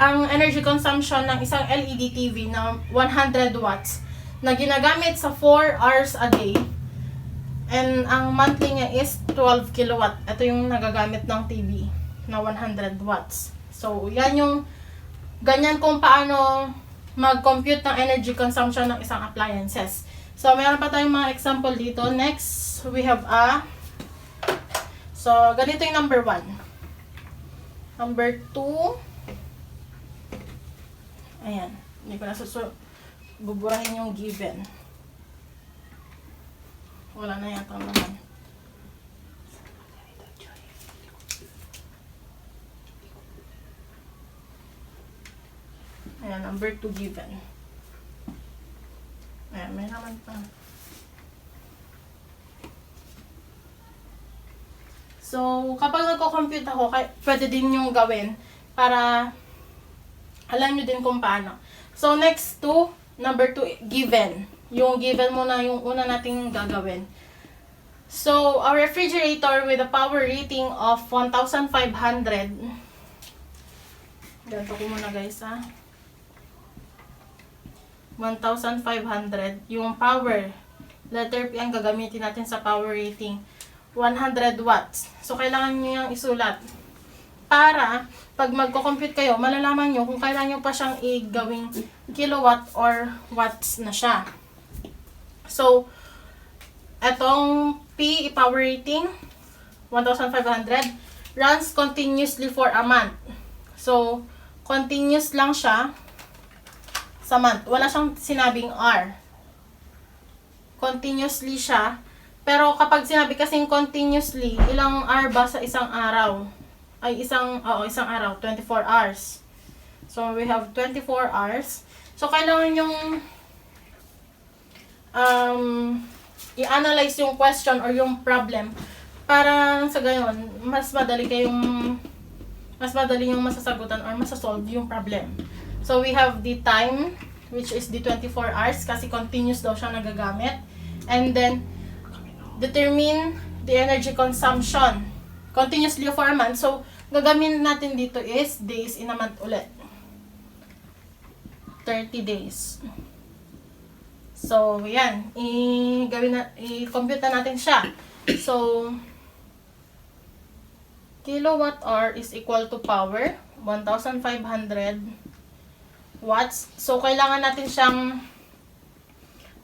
ang energy consumption ng isang LED TV na 100 watts na ginagamit sa 4 hours a day, and ang monthly niya is 12 kilowatt. Ito yung nagagamit ng TV na 100 watts. So, yan yung ganyan kung paano mag-compute ng energy consumption ng isang appliances. So, meron pa tayong mga example dito. Next, we have so, ganito yung number 1. Number 2. Ayan. Hindi ko na buburahin yung given. Wala na yata naman. Ayan, number 2 given. Ayan, may naman pa. So, kapag nagko-compute ako, pwede din yung gawin para alam nyo din kung paano. So, next to, number 2, given. Yung given muna yung una nating gagawin. So, a refrigerator with a power rating of 1,500. Ganito ko muna guys 1,500. Yung power Letter P ang gagamitin natin sa power rating. 100 watts. So, kailangan nyo yung isulat. Para, pag magko-compute kayo, malalaman nyo kung kailan nyo pa siyang i-gawing kilowatt or watts na siya. So, etong P, power rating, 1,500, runs continuously for a month. So, continuous lang siya sa month. Wala siyang sinabing R. Continuously siya. Pero kapag sinabi kasing continuously, ilang R ba sa isang araw? Ay, isang araw, 24 hours. So, we have 24 hours. So, kailangan yung i-analyze yung question or yung problem para sa gayon, mas madali yung masasagutan or masasolve yung problem. So, we have the time, which is the 24 hours kasi continuous daw siya nagagamit. And then, determine the energy consumption continuously for a month. So, gagamitin natin dito is days in a month ulit. 30 days. So, yan. I-compute na natin siya. So, kilowatt hour is equal to power, 1,500 watts. So, kailangan natin siyang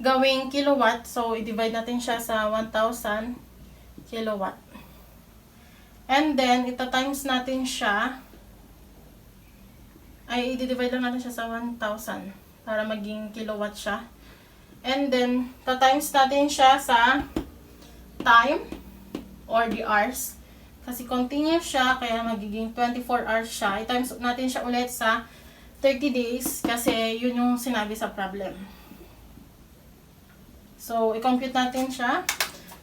gawing kilowatt. So, i-divide natin siya sa 1,000 kilowatt. And then, ita-times natin siya. Ay, i-divide lang natin siya sa 1,000 para maging kilowatt siya. And then, ta-times natin siya sa time or the hours. Kasi continuous siya, kaya magiging 24 hours siya. I-times natin siya ulit sa 30 days kasi yun yung sinabi sa problem. So, i-compute natin siya.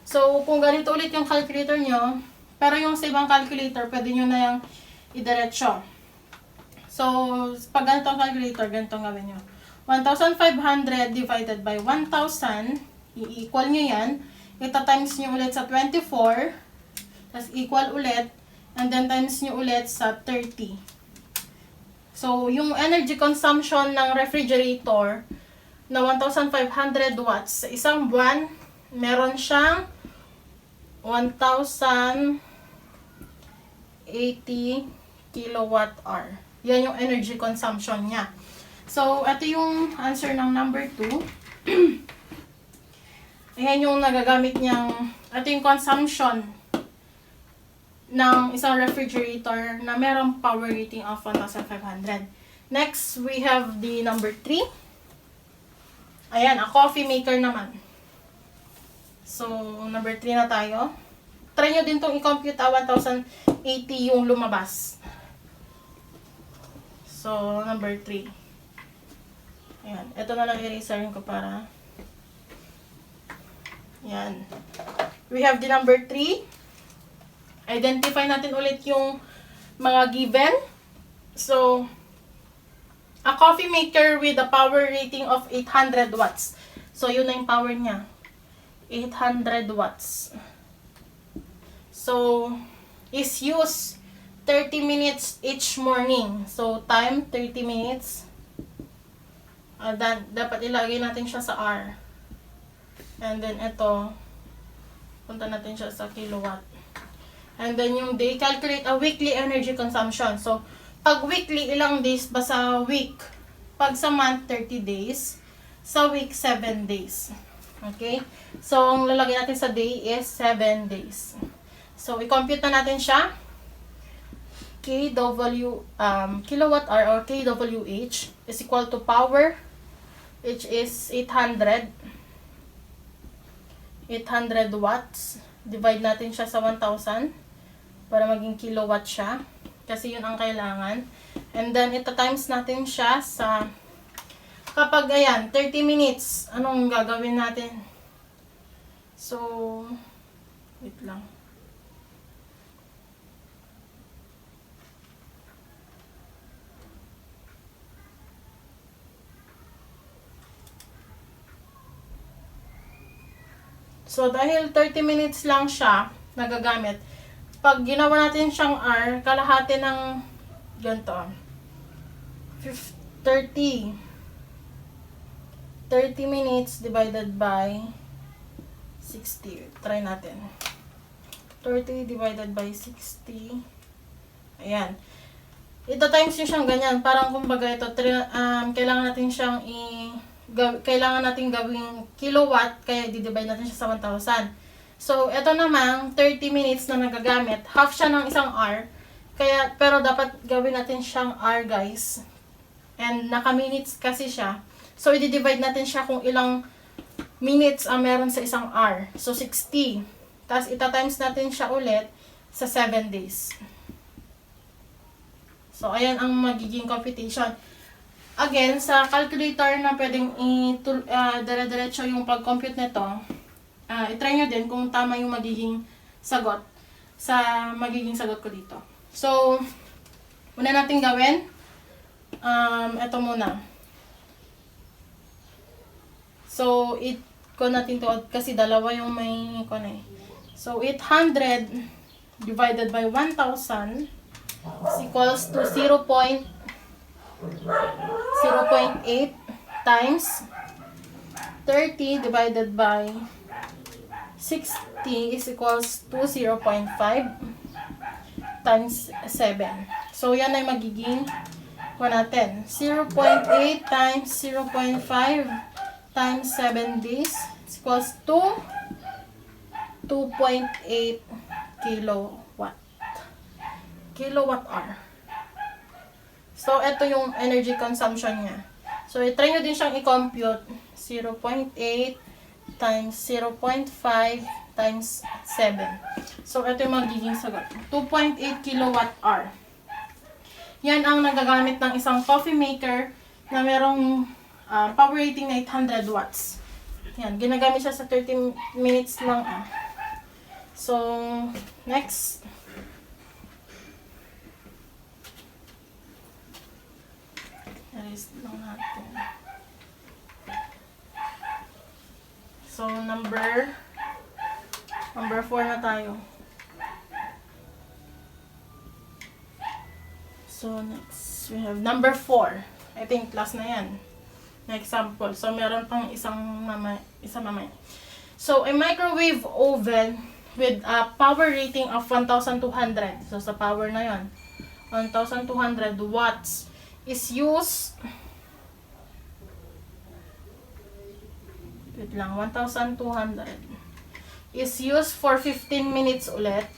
So, kung ganito ulit yung calculator nyo, pero yung sa ibang calculator, pwede nyo na yung idiretso. So, pag ganito ang calculator, ganito ang gawin nyo. 1,500 divided by 1,000, i-equal nyo yan. Ita-times nyo ulit sa 24, tapos equal ulit, and then times nyo ulit sa 30. So, yung energy consumption ng refrigerator na 1,500 watts sa isang buwan, meron siyang 1,080 kilowatt hour. Yan yung energy consumption niya. So, ito yung answer ng number 2. Ayan yung nagagamit niyang, ito yung consumption ng isang refrigerator na merong power rating of 1,500. Next, we have the number 3. Ayan, a coffee maker naman. So, number 3 na tayo. Try nyo din itong i-compute 1,080 yung lumabas. So, number 3. Ayan. Ito na lang i-eraserin ko para. Ayan. We have the number 3. Identify natin ulit yung mga given. So, a coffee maker with a power rating of 800 watts. So, yun na yung power niya. 800 watts. So, is used 30 minutes each morning. So, time 30 minutes. Dapat ilagay natin siya sa R. And then, ito, punta natin siya sa kilowatt. And then, yung day, calculate a weekly energy consumption. So, pag weekly, ilang days ba sa week? Pag sa month, 30 days. Sa week, 7 days. Okay? So, ang lalagay natin sa day is 7 days. So, i-compute na natin siya. Kilowatt hour or kWh is equal to power, which is 800 watts. Divide natin siya sa 1,000 para maging kilowatt siya. Kasi yun ang kailangan. And then, ita-times natin siya sa, kapag ayan, 30 minutes, anong gagawin natin? So, wait lang. So, dahil 30 minutes lang siya nagagamit, pag ginawa natin siyang R, kalahati ng ganito. 30 minutes divided by 60. Try natin. 30 divided by 60. Ayan. Ita-times nyo siyang ganyan. Parang kumbaga ito, kailangan natin siyang kailangan natin gawing kilowatt, kaya i-divide natin siya sa 1,000. So, ito namang 30 minutes na nagagamit. Half siya ng isang hour. Kaya, pero dapat gawin natin siyang hour, guys. And naka-minutes kasi siya. So, i-divide natin siya kung ilang minutes ang meron sa isang hour. So, 60. Tapos, ita-times natin siya ulit sa 7 days. So, ayan ang magiging computation. Again, sa calculator na pwedeng dire-diretso yung pag-compute nito, i-try nyo din kung tama yung magiging sagot ko dito. So, una natin gawin, ito muna. So, natin to kasi dalawa yung may So, 800 divided by 1,000 is equals to 0.8 times 30 divided by 60 is equals to 0.5 times 7. So, yan ay magiging natin. 0.8 times 0.5 times 7 days is equals to 2.8 kilowatt hour. So, ito yung energy consumption niya. So, i-try nyo din siyang i-compute. 0.8 times 0.5 times 7. So, ito yung magiging sagot. 2.8 kilowatt hour. Yan ang nagagamit ng isang coffee maker na merong power rating na 800 watts. Yan, ginagamit siya sa 30 minutes lang. So, next. Erase lang natin. So, number 4 na tayo. So, next, we have number 4. I think last na yan. Na example. So, meron pang isa mamaya. So, a microwave oven with a power rating of 1,200. So, sa power na yon, 1,200 watts is used, 1,200 is used for 15 minutes ulit.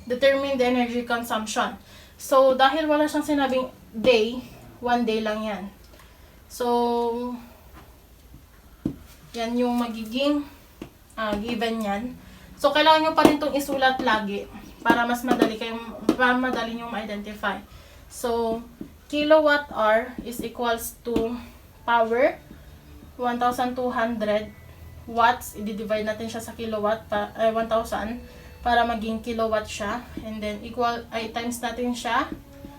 Determine the energy consumption. So, dahil wala siyang sinabing day, 1 day lang yan. So, yan yung magiging given yan. So, kailangan nyo pa rin itong isulat lagi para mas madali nyo ma-identify. So, kilowatt hour is equals to power, 1,200 watts, i-divide natin siya sa kilowatt, 1,000, para maging kilowatt siya. And then, times natin siya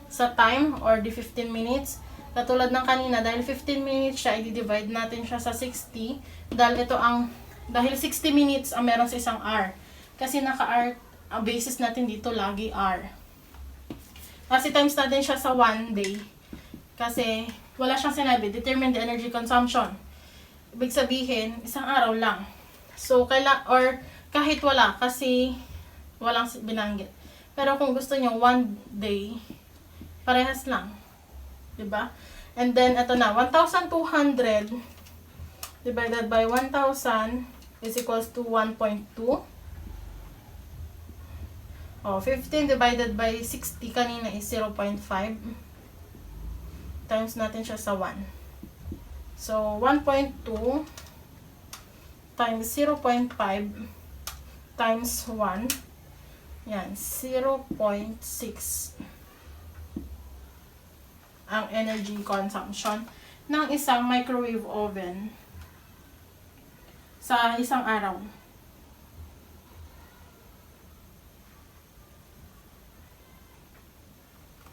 sa time or the 15 minutes. Katulad ng kanina, dahil 15 minutes siya, i-divide natin siya sa 60. Dahil 60 minutes ang meron sa isang hour. Kasi naka-hour, ang basis natin dito lagi hour. Kasi times natin siya sa 1 day. Kasi wala siyang sinabi, determine the energy consumption. Ibig sabihin, isang araw lang. So, or kahit wala, kasi walang binanggit. Pero kung gusto nyo 1 day, parehas lang. Diba? And then, ito na, 1,200 divided by 1,000 is equals to 1.2. 15 divided by 60 kanina is 0.5. Times natin siya sa 1. So, 1.2 times 0.5 times 1. Yan, 0.6 ang energy consumption ng isang microwave oven sa isang araw.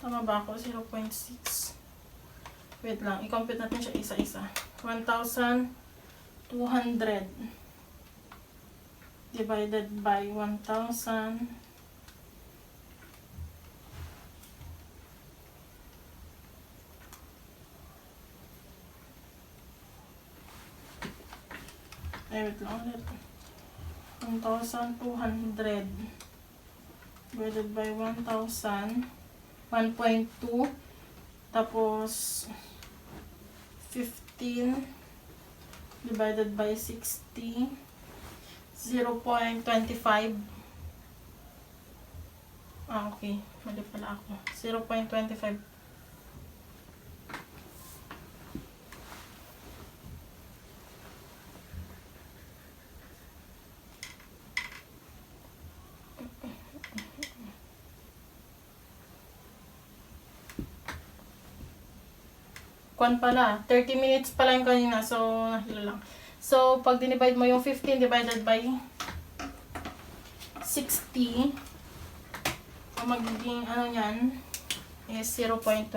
Tama ba ako? 0.6. Wait lang. I-compute natin siya isa-isa. 1,200 divided by 1,000. Ay, wait lang ulit. 1,200 divided by 1,000. 1.2. Tapos, 15 divided by 60. 0.25. Okay. Mali pala ako. 0.25. Kwan pala. 30 minutes pala yung kanina. So, nahilo lang. So, pag dinivide mo yung 15 divided by 60, ang magiging ano yan is 0.25.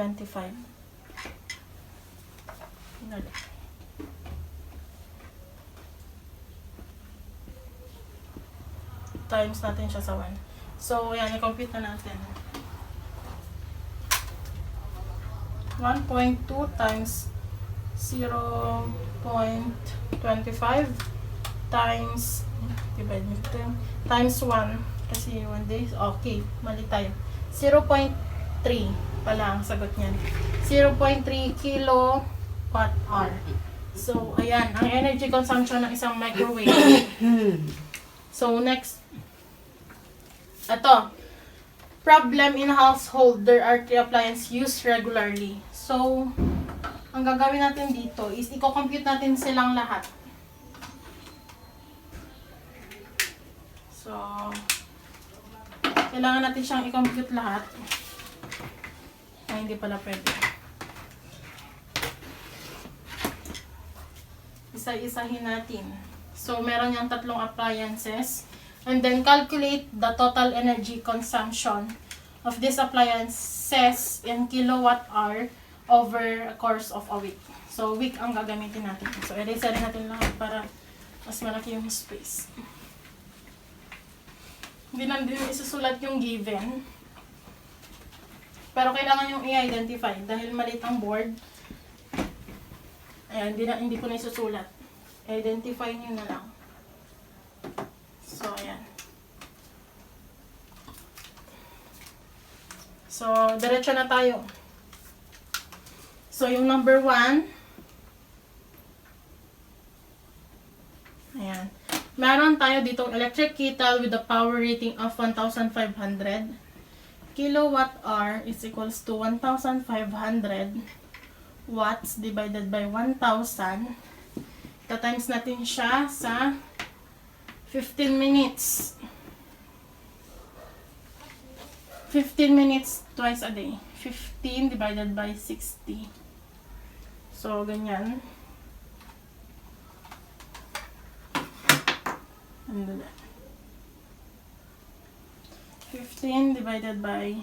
Times natin siya sa 1. So, yan. I-compute na natin. 1.2 times 0.25 times divide mo ito times 1 kasi 1 day. Okay, mali tayo. 0.3 pala ang sagot niyan. 0.3 kilowatt hour. So, ayan, ang energy consumption ng isang microwave. So, next. Ito. Problem in household. There are 3 appliances used regularly. So, ang gagawin natin dito is i-compute natin silang lahat. So, kailangan natin siyang i-compute lahat. Ay, hindi pala pwede. Isa-isahin natin. So, meron yung 3 appliances. And then, calculate the total energy consumption of these appliances in kilowatt hour over a course of a week. So, week ang gagamitin natin. So, erase rin natin lahat para mas malaki yung space. Hindi na din isusulat yung given. Pero kailangan yung i-identify. Dahil maliit ang board, ayan, hindi ko na isusulat. Identify nyo na lang. So, ayan. So, diretso na tayo. So, yung number 1. Ayan. Meron tayo ditong electric kettle with a power rating of 1,500. Kilowatt hour is equals to 1,500 watts divided by 1,000. Times natin siya sa 15 minutes. 15 minutes twice a day. 15 divided by 60. So, ganyan. Ano na? 15 divided by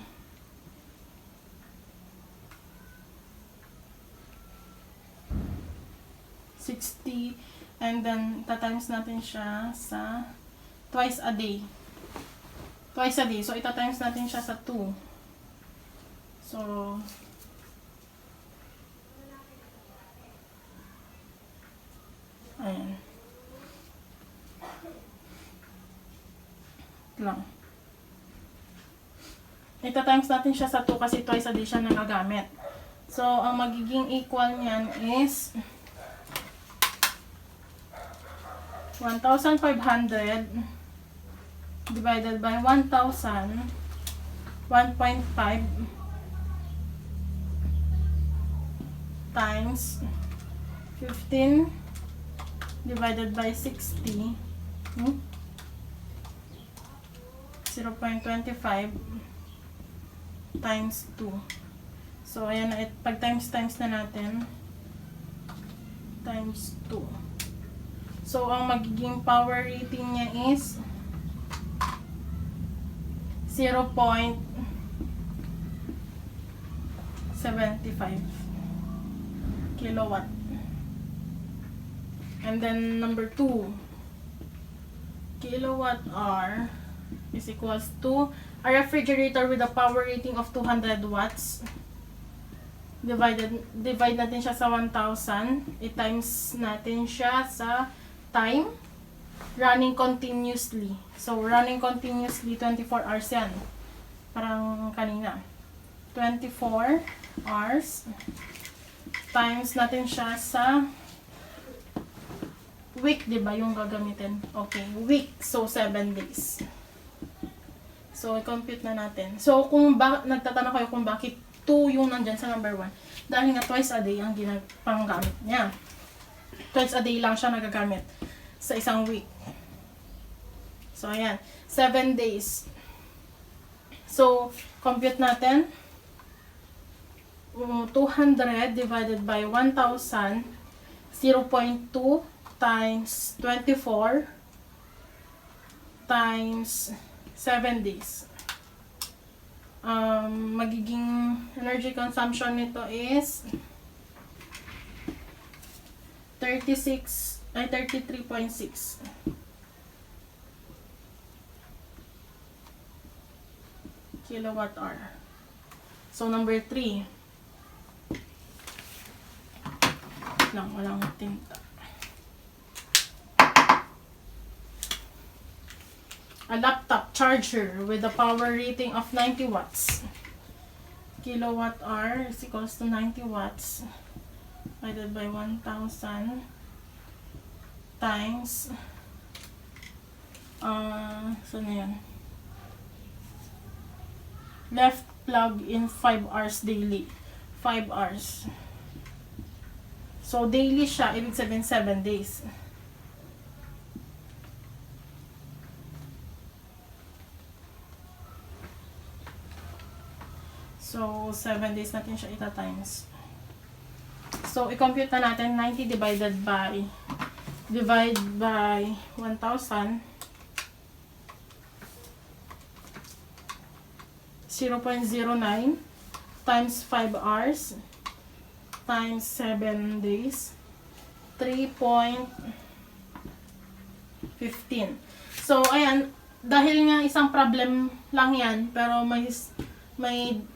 60. And then, tatimes natin siya sa twice a day. Twice a day. So, itatimes natin siya sa 2. So, ayan. Lang. Itatimes natin siya sa 2 kasi twice a day siya nagagamit. So, ang magiging equal niyan is 1,500 divided by 1,000, 1.5 times 15 divided by 60, 0.25 times 2. So, ayan na, pag times na natin, times 2. So, ang magiging power rating niya is 0.75 kilowatt. And then, number 2, kilowatt hour is equals to a refrigerator with a power rating of 200 watts. Divide natin siya sa 1,000. I-times natin siya sa time, running continuously. So, running continuously, 24 hours yan. Parang kanina. 24 hours. Times natin siya sa week, di ba? Yung gagamitin. Okay, week. So, 7 days. So, i-compute na natin. So, kung nagtatanong kayo kung bakit 2 yung nandyan sa number 1, dahil nga twice a day ang panggamit niya. Twice a day lang siya nagagamit sa isang week. So, ayan. 7 days. So, compute natin. 200 divided by 1,000, 0.2 times 24 times 7 days. Magiging energy consumption nito is 33.6 kilowatt hour. So, number 3. Walang tinta. A laptop charger with a power rating of 90 watts. Kilowatt hour is equals to 90 watts divided by 1,000 times so na yan. Left plug in 5 hours daily. 5 hours. So, daily siya, ibig sabihin 7 days. So, 7 days natin siya ita-times. So, i-compute na natin 90 divide by 1,000. 0.09 times 5 hours times 7 days, 3.15. So, ayan, dahil nga isang problem lang yan, pero may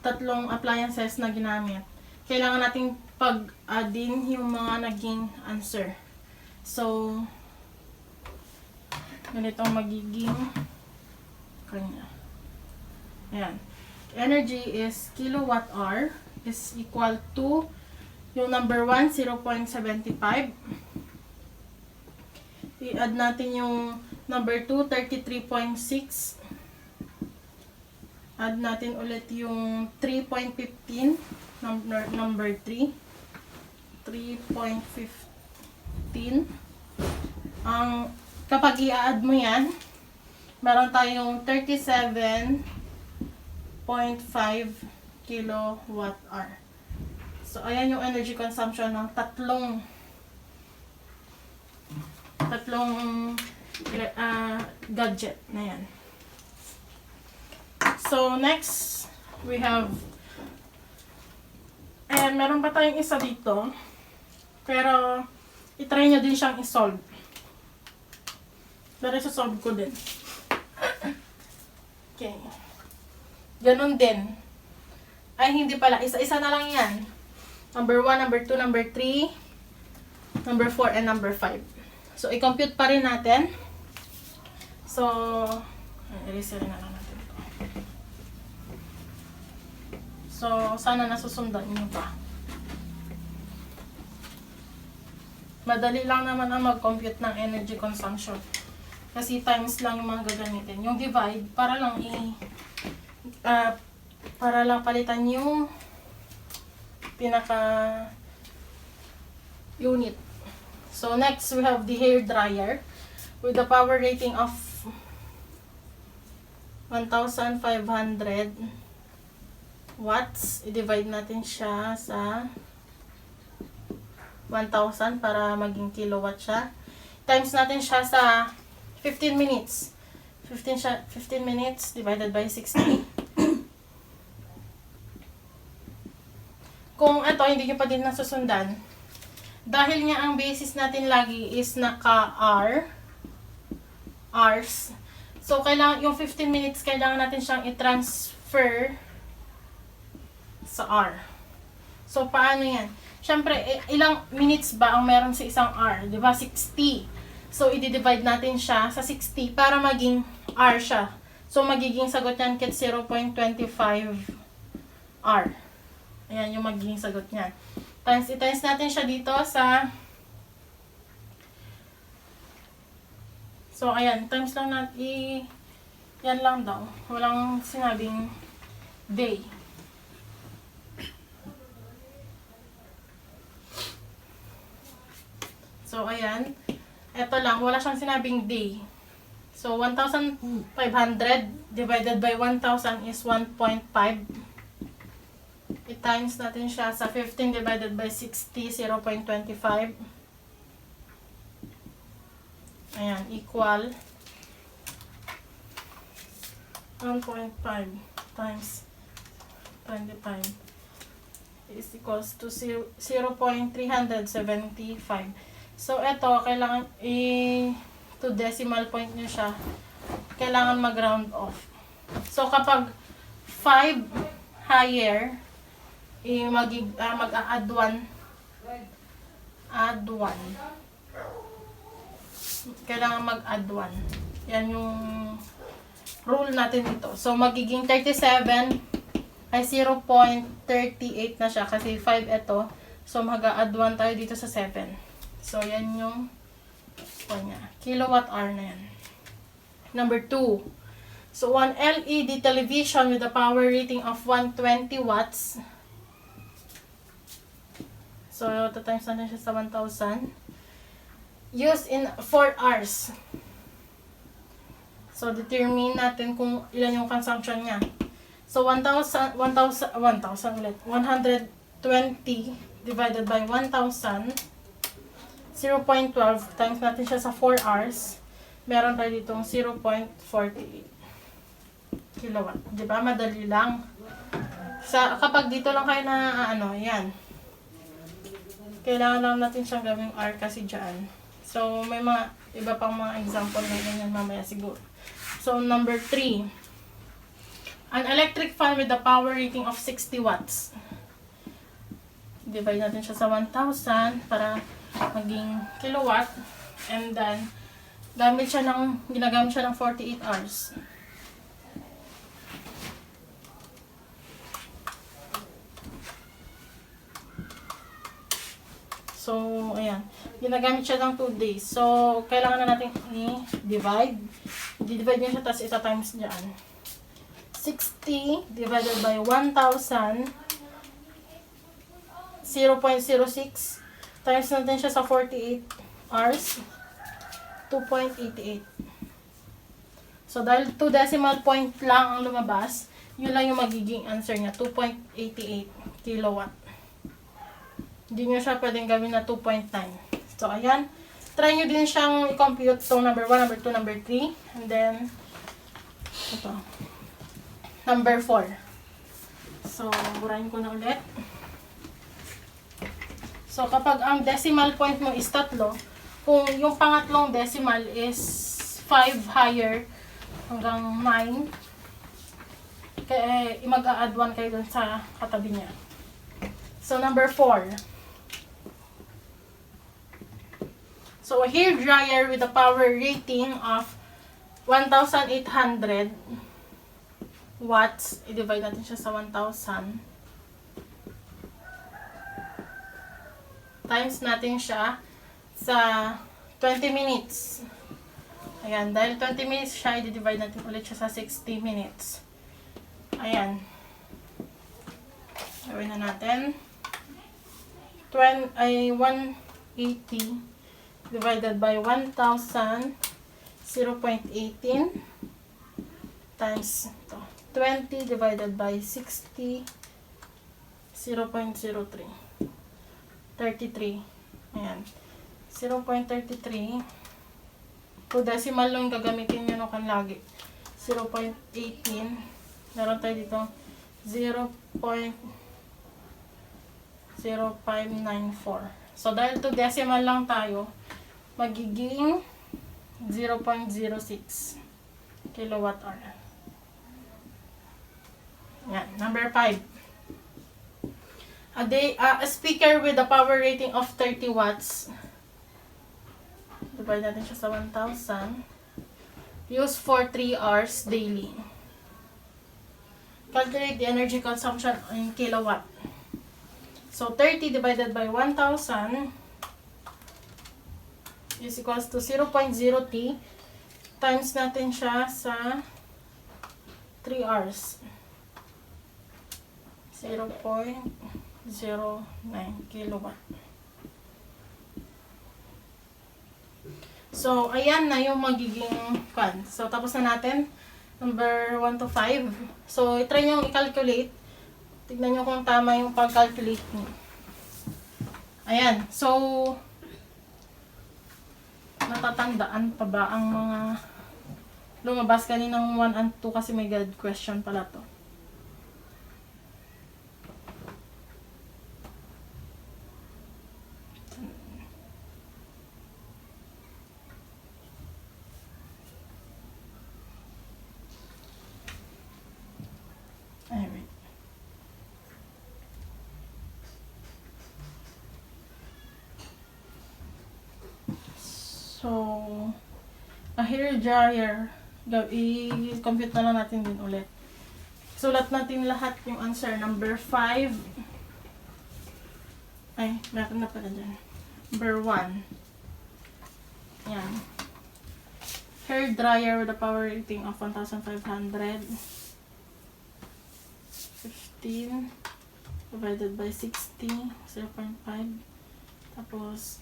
tatlong appliances na ginamit, kailangan nating pag-addin yung mga naging answer. So, ganito ang magiging kanya. Ayan. Energy is kilowatt hour is equal to yung number 1, 0.75. I-add natin yung number 2, 33.6. Add natin ulit yung 3.15. Number 3. 3.15. Kapag i-add mo yan, meron tayong 37.5 kilowatt hour. So, ayan yung energy consumption ng tatlong gadget na yan. So, next, we have, meron pa tayong isa dito, pero, itry nyo din siyang isolve. Pero, isosolve ko din. Okay. Ganun din. Ay, hindi pala. Isa-isa na lang yan. Number 1, number 2, number 3, number 4, and number 5. So, i-compute pa rin natin. So, i-reset na lang natin ito. So, sana nasusundan nyo pa. Madali lang naman ang mag-compute ng energy consumption. Kasi times lang yung mga gagamitin. Yung divide, para lang palitan yung pinaka unit. So next we have the hair dryer with a power rating of 1,500 watts. I-divide natin siya sa 1,000 para maging kilowatt siya. Times natin siya sa 15 minutes. 15 minutes divided by 60. Kung ito, hindi nyo pa din nasusundan, dahil nga ang basis natin lagi is hours. So, kailangan, yung 15 minutes, kailangan natin siyang i-transfer sa hour. So, paano yan? Siyempre, ilang minutes ba ang meron sa isang hour? Diba? 60. So, i-divide natin siya sa 60 para maging R siya. So, magiging sagot niyan kit 0.25 R. Ayan yung magiging sagot niyan. I-times natin siya dito sa... So, ayan. Times lang natin. Yan lang daw. Walang sinabing day. So, ayan. Ito lang. Wala siyang sinabing day. So, 1,500 divided by 1,000 is 1.5. I-times natin siya sa 15 divided by 60, 0.25. Ayan, equal 1.5 times 25 is equals to 0.375. So, ito, kailangan to decimal point nyo siya. Kailangan mag-round off. So, kapag 5 higher, mag-add 1. Add 1. Kailangan mag-add 1. Yan yung rule natin dito. So, magiging 37 ay 0.38 na siya kasi 5 ito. So, mag-add 1 tayo dito sa 7. So, yan yung kilowatt hour na yan. Number 2. So, 1 LED television with a power rating of 120 watts. So, times natin siya sa 1,000. Used in 4 hours. So, determine natin kung ilan yung consumption niya. So, 120 divided by 1,000, 0.12 times natin siya sa 4 hours. Meron tayo ditong 0.48 kilowatt. Diba? Madali lang. Kapag dito lang kayo na, yan. Kailangan lang natin siyang gawing R kasi dyan. So, may mga iba pang mga example na ganyan mamaya siguro. So, number 3. An electric fan with a power rating of 60 watts. Divide natin siya sa 1,000 para maging kilowatt. And then, ginagamit siya ng 48 hours. So, ayan. Ginagamit siya ng 2 days. So, kailangan na natin i-divide. I-divide niya siya, tapos ita-times dyan. 60 divided by 1,000, 0.06. Times natin siya sa 48 hours, 2.88. So, dahil 2 decimal point lang ang lumabas, yun lang yung magiging answer niya, 2.88 kilowatt. Hindi nyo siya pwedeng gawin na 2.9. So, ayan. Try nyo din siyang i-compute itong number 1, number 2, number 3. And then, ito. Number 4. So, burahin ko na ulit. So, kapag ang decimal point mo is 3, kung yung pangatlong decimal is 5 higher hanggang 9, kaya mag-a-add 1 kayo dun sa katabi niya. So, number 4. So, a hair dryer with a power rating of 1,800 watts. I-divide natin siya sa 1,000. Times natin siya sa 20 minutes. Ayan, dahil 20 minutes siya, i-divide natin ulit siya sa 60 minutes. Ayan. Gawin na natin. 180 divided by 1,000, 0.18 times ito. 20 divided by 60, 0.03. 33. Ayan. 0.33. Kung decimal lang gagamitin nyo kan lagi. 0.18. Meron tayo dito 0.0594. So, dahil to decimal lang tayo, magiging 0.06 kilowatt hour. Yan. Number 5. A speaker with a power rating of 30 watts. divide natin siya sa 1,000. Use for 3 hours daily. Calculate the energy consumption in kilowatt. So, 30 divided by 1,000 is equals to 0.0T times natin siya sa 3 hours. 0.09 kilowatt. So, ayan na yung magiging kwan. So, tapos na natin. Number 1 to 5. So, try nyo i-calculate. Tignan nyo kung tama yung pag-calculate nyo. Ayan. So, natatandaan pa ba ang mga lumabas kaninang 1 and 2 kasi may guide question pala to. Alright. So, a hair dryer. I-compute na lang natin din ulit. Sulat natin lahat yung answer. Number 5. Ay, meron na pala dyan. Number 1. Yan. Hair dryer with a power rating of 1,500. 15 divided by 60, 0.5. Tapos,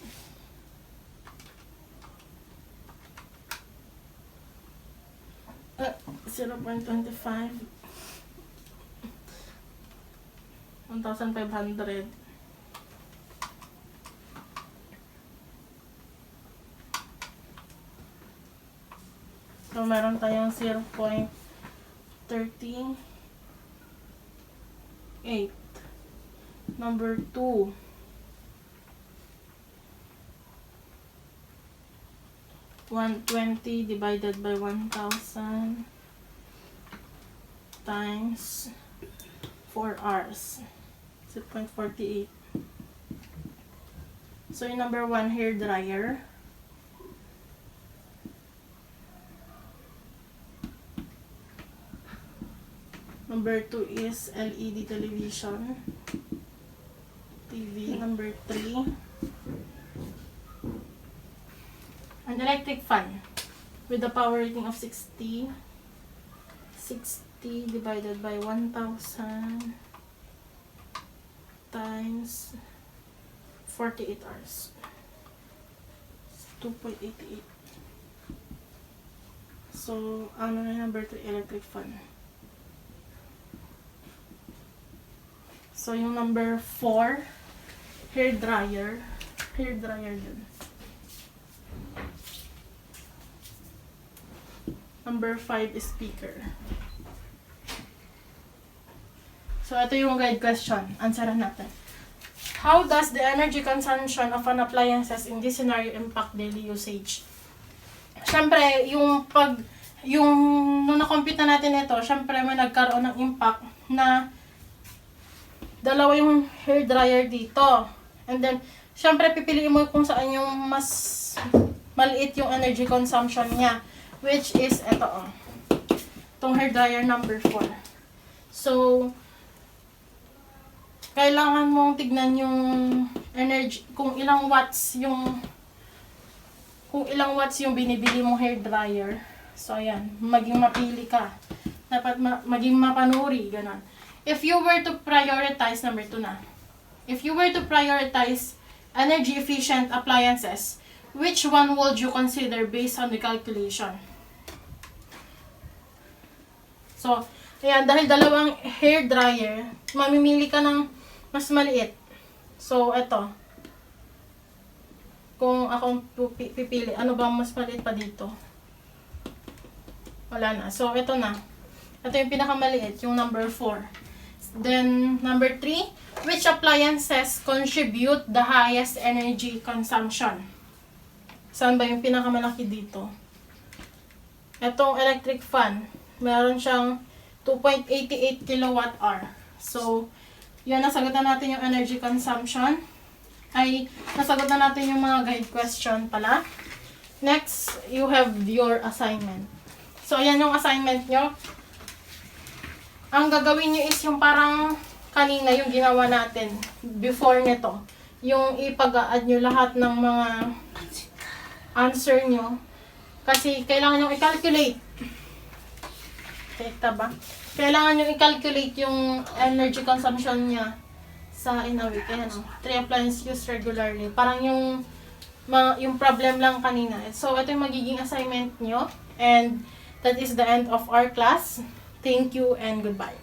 uh, 0.25. 1,500. So, meron tayong 0.38. Number 2. 120 divided by 1,000 times 4 hours. 0.48. So, yung number 1, hair dryer. Number 2 is LED television. TV. Number 3. An electric fan with a power rating of 60. 60 divided by 1,000 times 48 hours. 2.88. So, ano na number 3, electric fan. So, yung number 4, hair dryer. Hair dryer dun. Number 5 is speaker. So, ito yung guide question. Answeran natin. How does the energy consumption of an appliances in this scenario impact daily usage? Siyempre, nung na-compute na natin ito, siyempre may nagkaroon ng impact na dalawa yung hair dryer dito. And then, syempre, pipiliin mo kung saan yung mas maliit yung energy consumption niya. Which is, ito itong hair dryer number 4. So, kailangan mong tignan yung energy, kung ilang watts yung binibili mong hair dryer. So, ayan, maging mapili ka. Dapat maging mapanuri, ganun. If you were to prioritize, number 2 na. If you were to prioritize energy efficient appliances, which one would you consider based on the calculation? So, ayan, dahil dalawang hair dryer, mamimili ka ng mas maliit. So, eto. Kung akong pipili, ano ba mas maliit pa dito? Wala na. So, eto na. Ito yung pinakamaliit, yung number 4. Then, number 3, which appliances contribute the highest energy consumption? Saan ba yung pinakamalaki dito? Itong electric fan, meron siyang 2.88 kilowatt-hour. So, yan, nasagutan natin yung energy consumption. Nasagot na natin yung mga guide question pala. Next, you have your assignment. So, ayan yung assignment nyo. Ang gagawin nyo is yung parang kanina yung ginawa natin before nito. Yung ipag-a-add nyo lahat ng mga answer nyo. Kasi kailangan nyo i-calculate. Kita ba? Kailangan nyo i-calculate yung energy consumption niya sa in a week. Ayan, 3 appliances used regularly. Parang yung problem lang kanina. So, ito yung magiging assignment nyo. And that is the end of our class. Thank you and goodbye.